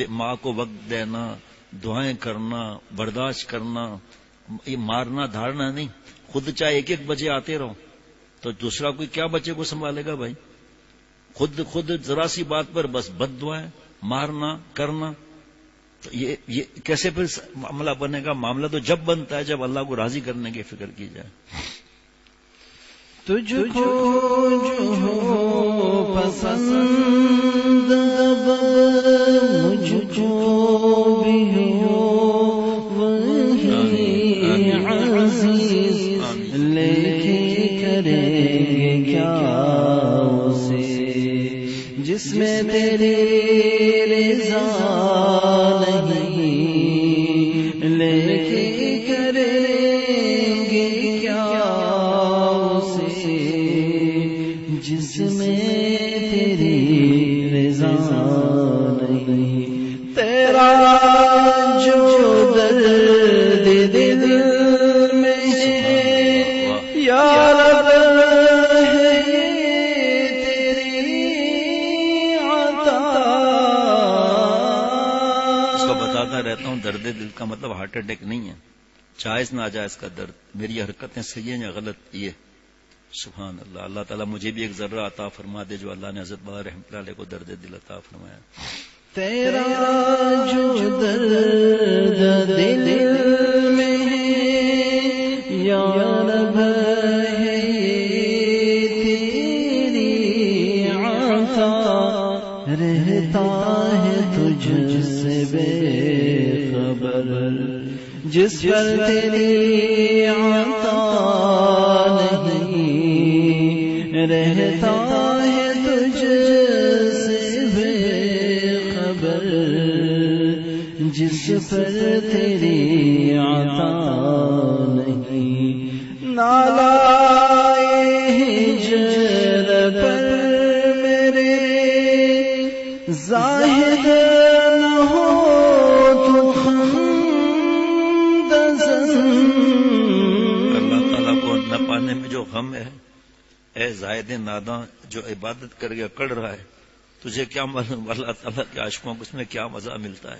ماں کو وقت دینا, دعائیں کرنا، برداشت کرنا، یہ مارنا دھارنا نہیں. خود چاہے ایک ایک بجے آتے رہو تو دوسرا کوئی کیا بچے کو سنبھالے گا بھائی؟ خود ذرا سی بات پر بس بد دعائیں، مارنا کرنا، تو یہ کیسے پھر معاملہ بنے گا؟ معاملہ تو جب بنتا ہے جب اللہ کو راضی کرنے کی فکر کی جائے. تجھ کو جو ہو پسند مجھ کو بھی ہو وہی عزیز، لیکن کریں گے کیا اسے جس میں تیری رضا نہیں، لیکن کریں گے کیا اسے جس میں تیری رضا نہیں. تیرا جو درد دل میں یا رب ہے تیری عطا. اس کو بتاتا رہتا ہوں، درد دل کا مطلب ہارٹ اٹیک نہیں ہے، جائز ناجائز کا درد. میری حرکتیں صحیح ہیں یا غلط؟ یہ سبحان اللہ. اللہ تعالیٰ مجھے بھی ایک ذرہ عطا فرما دے جو اللہ نے حضرت بابا رحمۃ اللہ علیہ کو درد دل عطا فرمایا. تیرا جو درد دل میں یا رب ہے تیری عطا، رہتا ہے تجھ سے بے خبر جس پر تیری عطا نہیں، رہتا ہے تجھ سے بے خبر جس پر تیری عطا نہیں. نالائے ہجر پر میرے زاہد نہ ہو تو اللہ تعالیٰ کو نہ پانے میں جو غم ہے، اے زاہد ناداں جو عبادت کر کے کڑ رہا ہے، تجھے کیا معلوم اللہ تعالیٰ کے عاشقوں کو اس میں کیا مزہ ملتا ہے.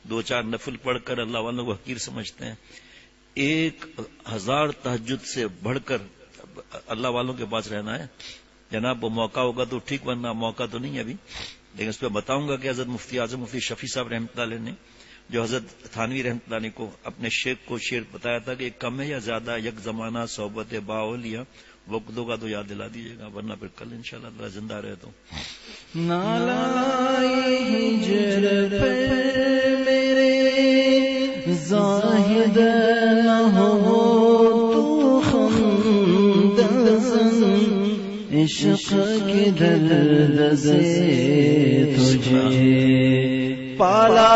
2-4 نفل پڑھ کر اللہ والوں کو حقیر سمجھتے ہیں. 1000 تہجد سے بڑھ کر اللہ والوں کے پاس رہنا ہے. جناب وہ موقع ہوگا تو ٹھیک، ورنہ موقع تو نہیں ابھی، لیکن اس پہ بتاؤں گا کہ حضرت مفتی اعظم مفتی شفیع صاحب رحمۃ اللہ علیہ نے جو حضرت تھانوی رحمۃ اللہ علیہ کو اپنے شیخ کو شعر بتایا تھا کہ کم ہے یا زیادہ یک زمانہ صحبت باولیا، وقت ہوگا تو یاد دلا دیجیے گا، ورنہ پھر کل انشاءاللہ اللہ زندہ رہے تو. نالائے ہجر پر میرے زاہد نہ ہو تو خمدزن، عشق کے درد سے تجھے پالا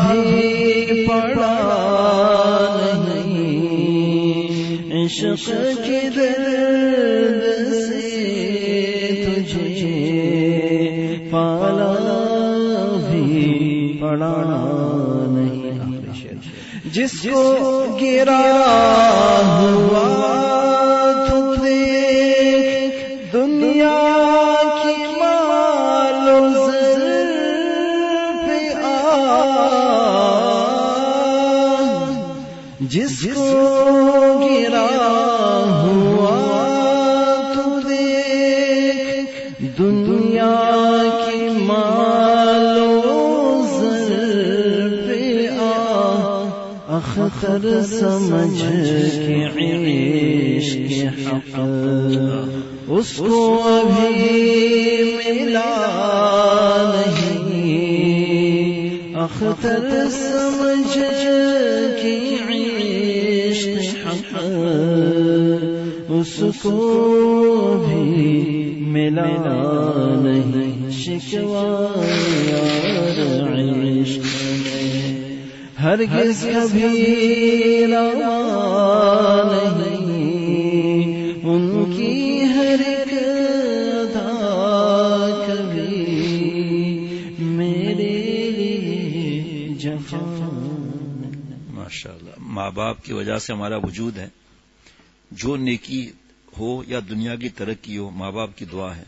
بھی پڑا نہیں، عشق کے درد سے تجھے پالا بھی پڑا نہیں. جس کو گرا ہوا تو دیکھ دنیا کی مال و زر پہ جس کو گرا ہوا تو دیکھ دنیا کی مال و زر پہ اختر سمجھ کے عشق حق اس کو ابھی ملا نہیں، اختر سمجھ کے عشق حق اس کو بھی ملا نہیں. شکوہ یار عشق میں ہرگز کبھی روا نہیں، ان کی ہر ایک ادا کبھی میرے لیے جفا. ماشاءاللہ، ماں باپ کی وجہ سے ہمارا وجود ہے. جو نیکی ہو یا دنیا کی ترقی ہو، ماں باپ کی دعا ہے.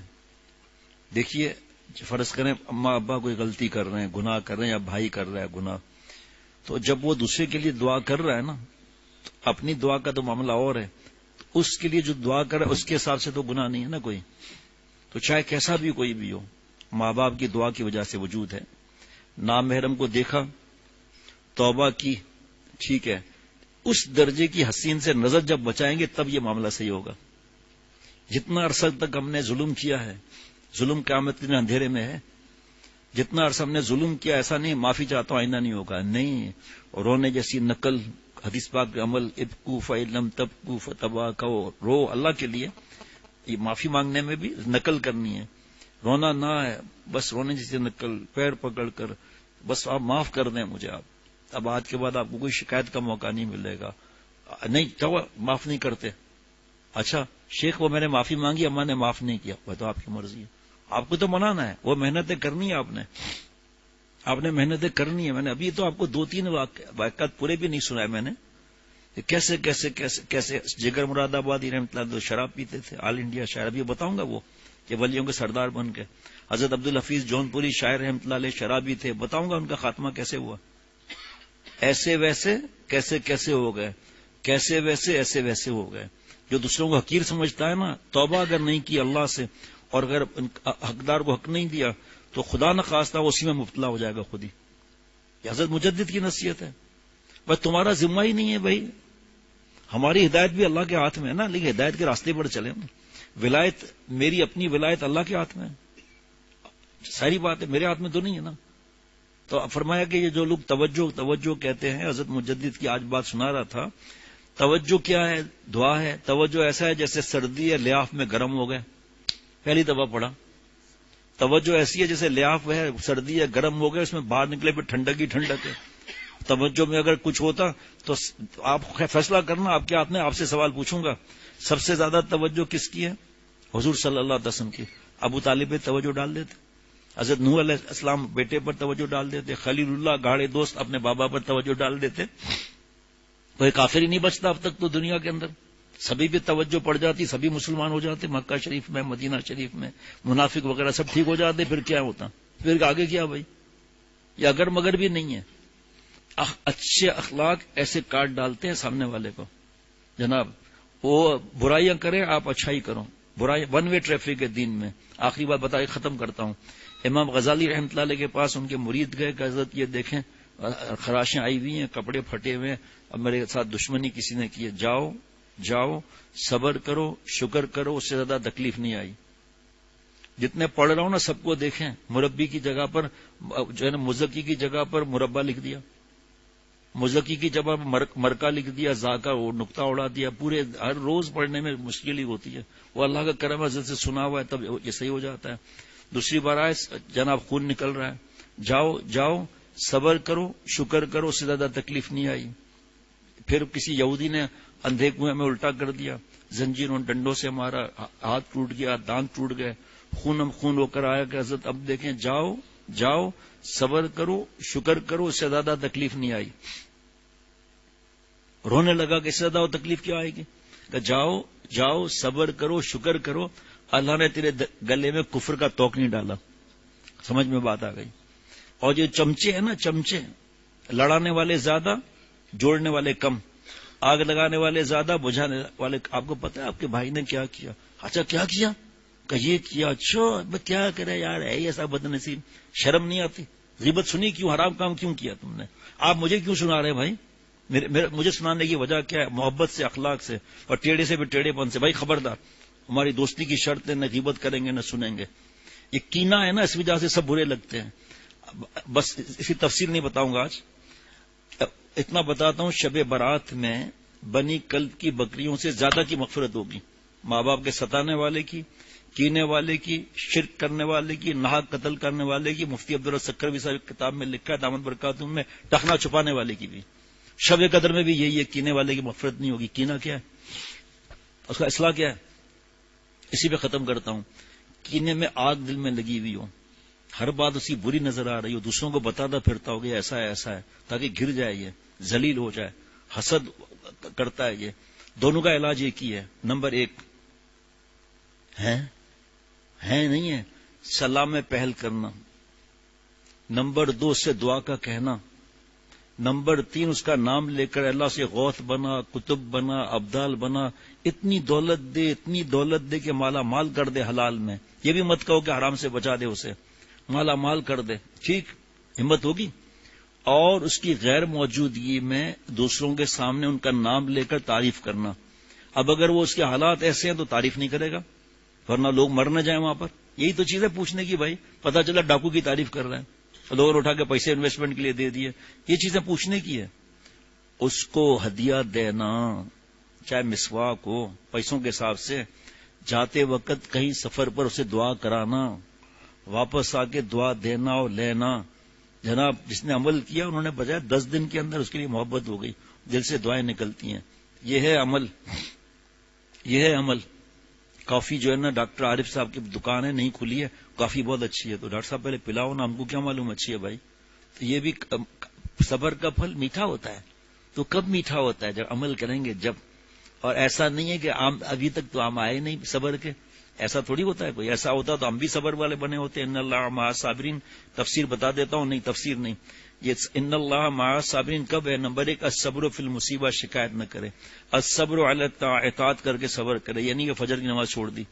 دیکھیے فرض کریں اماں ابا کوئی غلطی کر رہے ہیں، گناہ کر رہے ہیں، یا بھائی کر رہا ہے گناہ، تو جب وہ دوسرے کے لیے دعا کر رہا ہے نا، تو اپنی دعا کا تو معاملہ اور ہے، تو اس کے لیے جو دعا کر رہا ہے اس کے حساب سے تو گناہ نہیں ہے نا کوئی. تو چاہے کیسا بھی کوئی بھی ہو، ماں باپ کی دعا کی وجہ سے وجود ہے. نامحرم کو دیکھا، توبہ کی، ٹھیک ہے، اس درجے کی حسین سے نظر جب بچائیں گے تب یہ معاملہ صحیح ہوگا. جتنا عرصہ تک ہم نے ظلم کیا ہے، ظلم قیامت کے اندھیرے میں ہے. جتنا عرصہ ہم نے ظلم کیا، ایسا نہیں معافی چاہتا ہوں آئندہ نہیں ہوگا، نہیں. رونے جیسی نقل، حدیث پاک کے عمل، ابکو فإن لم تبکو فتباکوا، رو اللہ کے لیے. یہ معافی مانگنے میں بھی نقل کرنی ہے، رونا نہ ہے، بس رونے جیسی نقل، پیر پکڑ کر بس آپ معاف کر دیں مجھے. آپ اب آج کے بعد آپ کو کوئی شکایت کا موقع نہیں ملے گا. نہیں کیا معاف نہیں کرتے؟ اچھا شیخ وہ میں نے معافی مانگی، اماں نے معاف نہیں کیا، وہ تو آپ کی مرضی ہے، آپ کو تو منانا ہے، وہ محنتیں کرنی ہے. آپ نے محنتیں کرنی ہے. میں نے ابھی تو آپ کو 2-3 واقعات پورے بھی نہیں سنائے میں نے. کیسے کیسے کیسے کیسے جگر مراد آبادی رحمۃ اللہ جو شراب پیتے تھے، آل انڈیا شاعر، ابھی بتاؤں گا وہ کہ ولیوں کے سردار بن کے. حضرت عبدالحفیظ جون پوری شاعر رحمۃ اللہ علیہ شرابی تھے، بتاؤں گا ان کا خاتمہ کیسے ہوا. ایسے ویسے کیسے کیسے ہو گئے، کیسے ویسے ایسے ویسے ہو گئے. جو دوسروں کو حقیر سمجھتا ہے نا، توبہ اگر نہیں کی اللہ سے اور اگر حقدار کو حق نہیں دیا تو خدا نخواستہ وہ اسی میں مبتلا ہو جائے گا خود ہی. یہ حضرت مجدد کی نصیحت ہے. بس تمہارا ذمہ ہی نہیں ہے بھائی، ہماری ہدایت بھی اللہ کے ہاتھ میں ہے نا، لیکن ہدایت کے راستے پر چلیں. ولایت، میری اپنی ولایت اللہ کے ہاتھ میں ہے، ساری بات ہے، میرے ہاتھ میں تو نہیں ہے نا. تو فرمایا کہ یہ جو لوگ توجہ کہتے ہیں، حضرت مجدد کی آج بات سنا رہا تھا. توجہ کیا ہے؟ دعا ہے. توجہ ایسا ہے جیسے سردی ہے، لیاف میں گرم ہو گئے. پہلی دفعہ پڑھا. توجہ ایسی ہے جیسے لیاف ہے، سردی ہے، گرم ہو گئے، اس میں باہر نکلے پھر ٹھنڈک ہی ٹھنڈک ہے. توجہ میں اگر کچھ ہوتا تو آپ فیصلہ کرنا آپ کے ہاتھ میں. آپ سے سوال پوچھوں گا، سب سے زیادہ توجہ کس کی ہے؟ حضور صلی اللہ علیہ وسلم کی. ابو طالب پہ توجہ ڈال دیتے، حضرت نوح علیہ السلام بیٹے پر توجہ ڈال دیتے، خلیل اللہ گاڑے دوست اپنے بابا پر توجہ ڈال دیتے. کوئی کافر ہی نہیں بچتا اب تک تو دنیا کے اندر. سبھی پہ توجہ پڑ جاتی، سبھی مسلمان ہو جاتے، مکہ شریف میں، مدینہ شریف میں، منافق وغیرہ سب ٹھیک ہو جاتے. پھر کیا ہوتا؟ پھر آگے کیا بھائی؟ یہ اگر مگر بھی نہیں ہے. اچھے اخلاق ایسے کاٹ ڈالتے ہیں سامنے والے کو. جناب وہ برائیاں کرے، آپ اچھائی کرو. برائی ون وے ٹریفک ہے دین میں. آخری بات بتا کے ختم کرتا ہوں. امام غزالی رحمۃ اللہ علیہ کے پاس ان کے مرید گئے کہ حضرت یہ دیکھیں خراشیں آئی ہوئی ہیں، کپڑے پھٹے ہوئے ہیں، اب میرے ساتھ دشمنی کسی نے کی ہے، جاؤ صبر کرو، شکر کرو، اس سے زیادہ تکلیف نہیں آئی. جتنے پڑھ رہا ہوں نا سب کو دیکھیں، مربی کی جگہ پر جو ہے نا مزکی کی جگہ پر مربع لکھ دیا، مزکی کی جگہ پر مرکہ لکھ دیا، زاکا وہ نقطہ اڑا دیا. پورے ہر روز پڑھنے میں مشکل ہی ہوتی ہے. وہ اللہ کا کرم حضرت سے سنا ہوا ہے تب یہ صحیح ہو جاتا ہے. دوسری بار آئے جناب خون نکل رہا ہے، جاؤ صبر کرو، شکر کرو، اس سے زیادہ تکلیف نہیں آئی. پھر کسی یہودی نے اندھے کنویں میں الٹا کر دیا، زنجیروں ڈنڈوں سے مارا، ہاتھ ٹوٹ گیا، دانت ٹوٹ گئے، خون ہو کر آیا کہ حضرت اب دیکھیں جاؤ صبر کرو، شکر کرو، اس سے زیادہ تکلیف نہیں آئی. رونے لگا کہ اس سے زیادہ تکلیف کیا آئے گی؟ کہ جاؤ صبر کرو، شکر کرو، اللہ نے تیرے گلے میں کفر کا توق نہیں ڈالا. سمجھ میں بات آ گئی. اور یہ چمچے ہیں نا، چمچے لڑانے والے زیادہ، جوڑنے والے کم، آگ لگانے والے زیادہ، بجھانے والے. آپ کو پتا ہے آپ کے بھائی نے کیا کیا؟ اچھا کیا کیا؟ کہ یہ کیا. اچھا کیا کرے یار، ہے ایسا بد نصیب، شرم نہیں آتی؟ غیبت سنی کیوں؟ حرام کام کیوں کیا تم نے؟ آپ مجھے کیوں سنا رہے بھائی؟ مجھے سنانے کی وجہ کیا ہے؟ محبت سے، اخلاق سے، اور ٹیڑے سے بھی ٹیڑے پن سے. بھائی خبردار، ہماری دوستی کی شرط ہے، نہ غیبت کریں گے نہ سنیں گے. یہ کینہ ہے نا، اس وجہ سے سب برے لگتے ہیں. بس اس کی تفصیل نہیں بتاؤں گا آج، اتنا بتاتا ہوں. شب برات میں بنی کلب کی بکریوں سے زیادہ کی مغفرت ہوگی. ماں باپ کے ستانے والے کی، کینے والے کی، شرک کرنے والے کی، ناحق قتل کرنے والے کی. مفتی عبدالرزاق صاحب کتاب میں لکھا ہے دامن برکاتہم میں، ٹخنا چھپانے والے کی بھی. شب قدر میں بھی یہی ہے، کینے والے کی مغفرت نہیں ہوگی. کینہ کیا ہے؟ اس کا اصلاح کیا ہے؟ اسی پہ ختم کرتا ہوں. کینے میں آگ دل میں لگی ہوئی ہو، ہر بات اسی بری نظر آ رہی ہو، دوسروں کو بتاتا پھرتا ہو گیا ایسا ہے تاکہ گر جائے، یہ ذلیل ہو جائے، حسد کرتا ہے. یہ دونوں کا علاج ایک ہی ہے. نمبر 1 ہے نہیں ہے سلام میں پہل کرنا. نمبر 2 سے دعا کا کہنا. نمبر 3 اس کا نام لے کر اللہ سے غوث بنا، کتب بنا، ابدال بنا، اتنی دولت دے کہ مالا مال کر دے حلال میں. یہ بھی مت کہو کہ حرام سے بچا دے، اسے مالا مال کر دے. ٹھیک ہمت ہوگی. اور اس کی غیر موجودگی میں دوسروں کے سامنے ان کا نام لے کر تعریف کرنا. اب اگر وہ اس کے حالات ایسے ہیں تو تعریف نہیں کرے گا، ورنہ لوگ مر نہ جائیں وہاں پر. یہی تو چیز ہے پوچھنے کی. بھائی پتہ چلا ڈاکو کی تعریف کر رہے ہیں، لوگوں نے اٹھا کے پیسے انویسٹمنٹ کے لیے دے دیے. یہ چیزیں پوچھنے کی ہے. اس کو ہدیہ دینا، چاہے مسواک ہو، پیسوں کے حساب سے. جاتے وقت کہیں سفر پر اسے دعا کرانا، واپس آ کے دعا دینا اور لینا. جناب جس نے عمل کیا انہوں نے بجائے 10 دن کے اندر اس کے لیے محبت ہو گئی، دل سے دعائیں نکلتی ہیں. یہ ہے عمل، یہ ہے عمل. کافی جو ہے نا ڈاکٹر عارف صاحب کی دکان ہے، نہیں کھلی ہے، کافی بہت اچھی ہے. تو ڈاکٹر صاحب پہلے پلاؤ نا، ہم کو کیا معلوم اچھی ہے بھائی. تو یہ بھی صبر کا پھل میٹھا ہوتا ہے. تو کب میٹھا ہوتا ہے؟ جب عمل کریں گے جب. اور ایسا نہیں ہے کہ ابھی تک تو ہم آئے نہیں صبر کے، ایسا تھوڑی ہوتا ہے. کوئی ایسا ہوتا تو ہم بھی صبر والے بنے ہوتے. ان اللہ مع الصابرین تفسیر بتا دیتا ہوں. نہیں تفسیر نہیں، یہ ان اللہ مع الصابرین کب ہے؟ نمبر 1 الصبر فی المصیبہ، شکایت نہ کرے. الصبر علی اطاعت کر کے صبر کرے، یعنی کہ فجر کی نماز چھوڑ دی.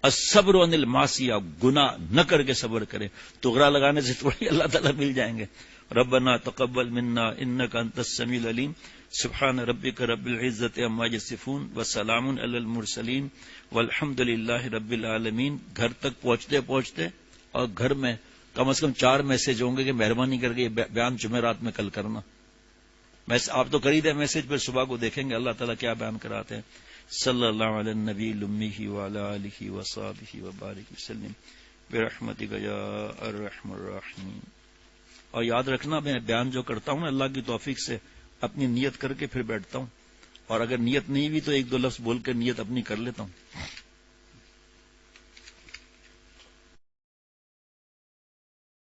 الصبر عن المعصیہ، گناہ نہ کر کے صبر کرے. تغرا لگانے سے تھوڑی اللہ تعالیٰ مل جائیں گے. ربنا تقبل منا انک انت السمیع العلیم. سبحان ربک رب العزت عما یصفون وسلام علی المرسلین والحمد للہ رب العالمین. گھر تک پہنچتے اور گھر میں کم از کم 4 میسج ہوں گے کہ مہربانی کر کے یہ بیان جمعرات میں کل کرنا. آپ تو کر ہی دیں میسج، پھر صبح کو دیکھیں گے اللہ تعالیٰ کیا بیان کراتے ہیں. صلی اللہ علی النبی الامی وعلی آلہ وصحبہ وبارک وسلم برحمتک یا ارحم الراحمین. اور یاد رکھنا میں بیان جو کرتا ہوں اللہ کی توفیق سے اپنی نیت کر کے پھر بیٹھتا ہوں، اور اگر نیت نہیں ہوئی تو 1-2 لفظ بول کر نیت اپنی کر لیتا ہوں.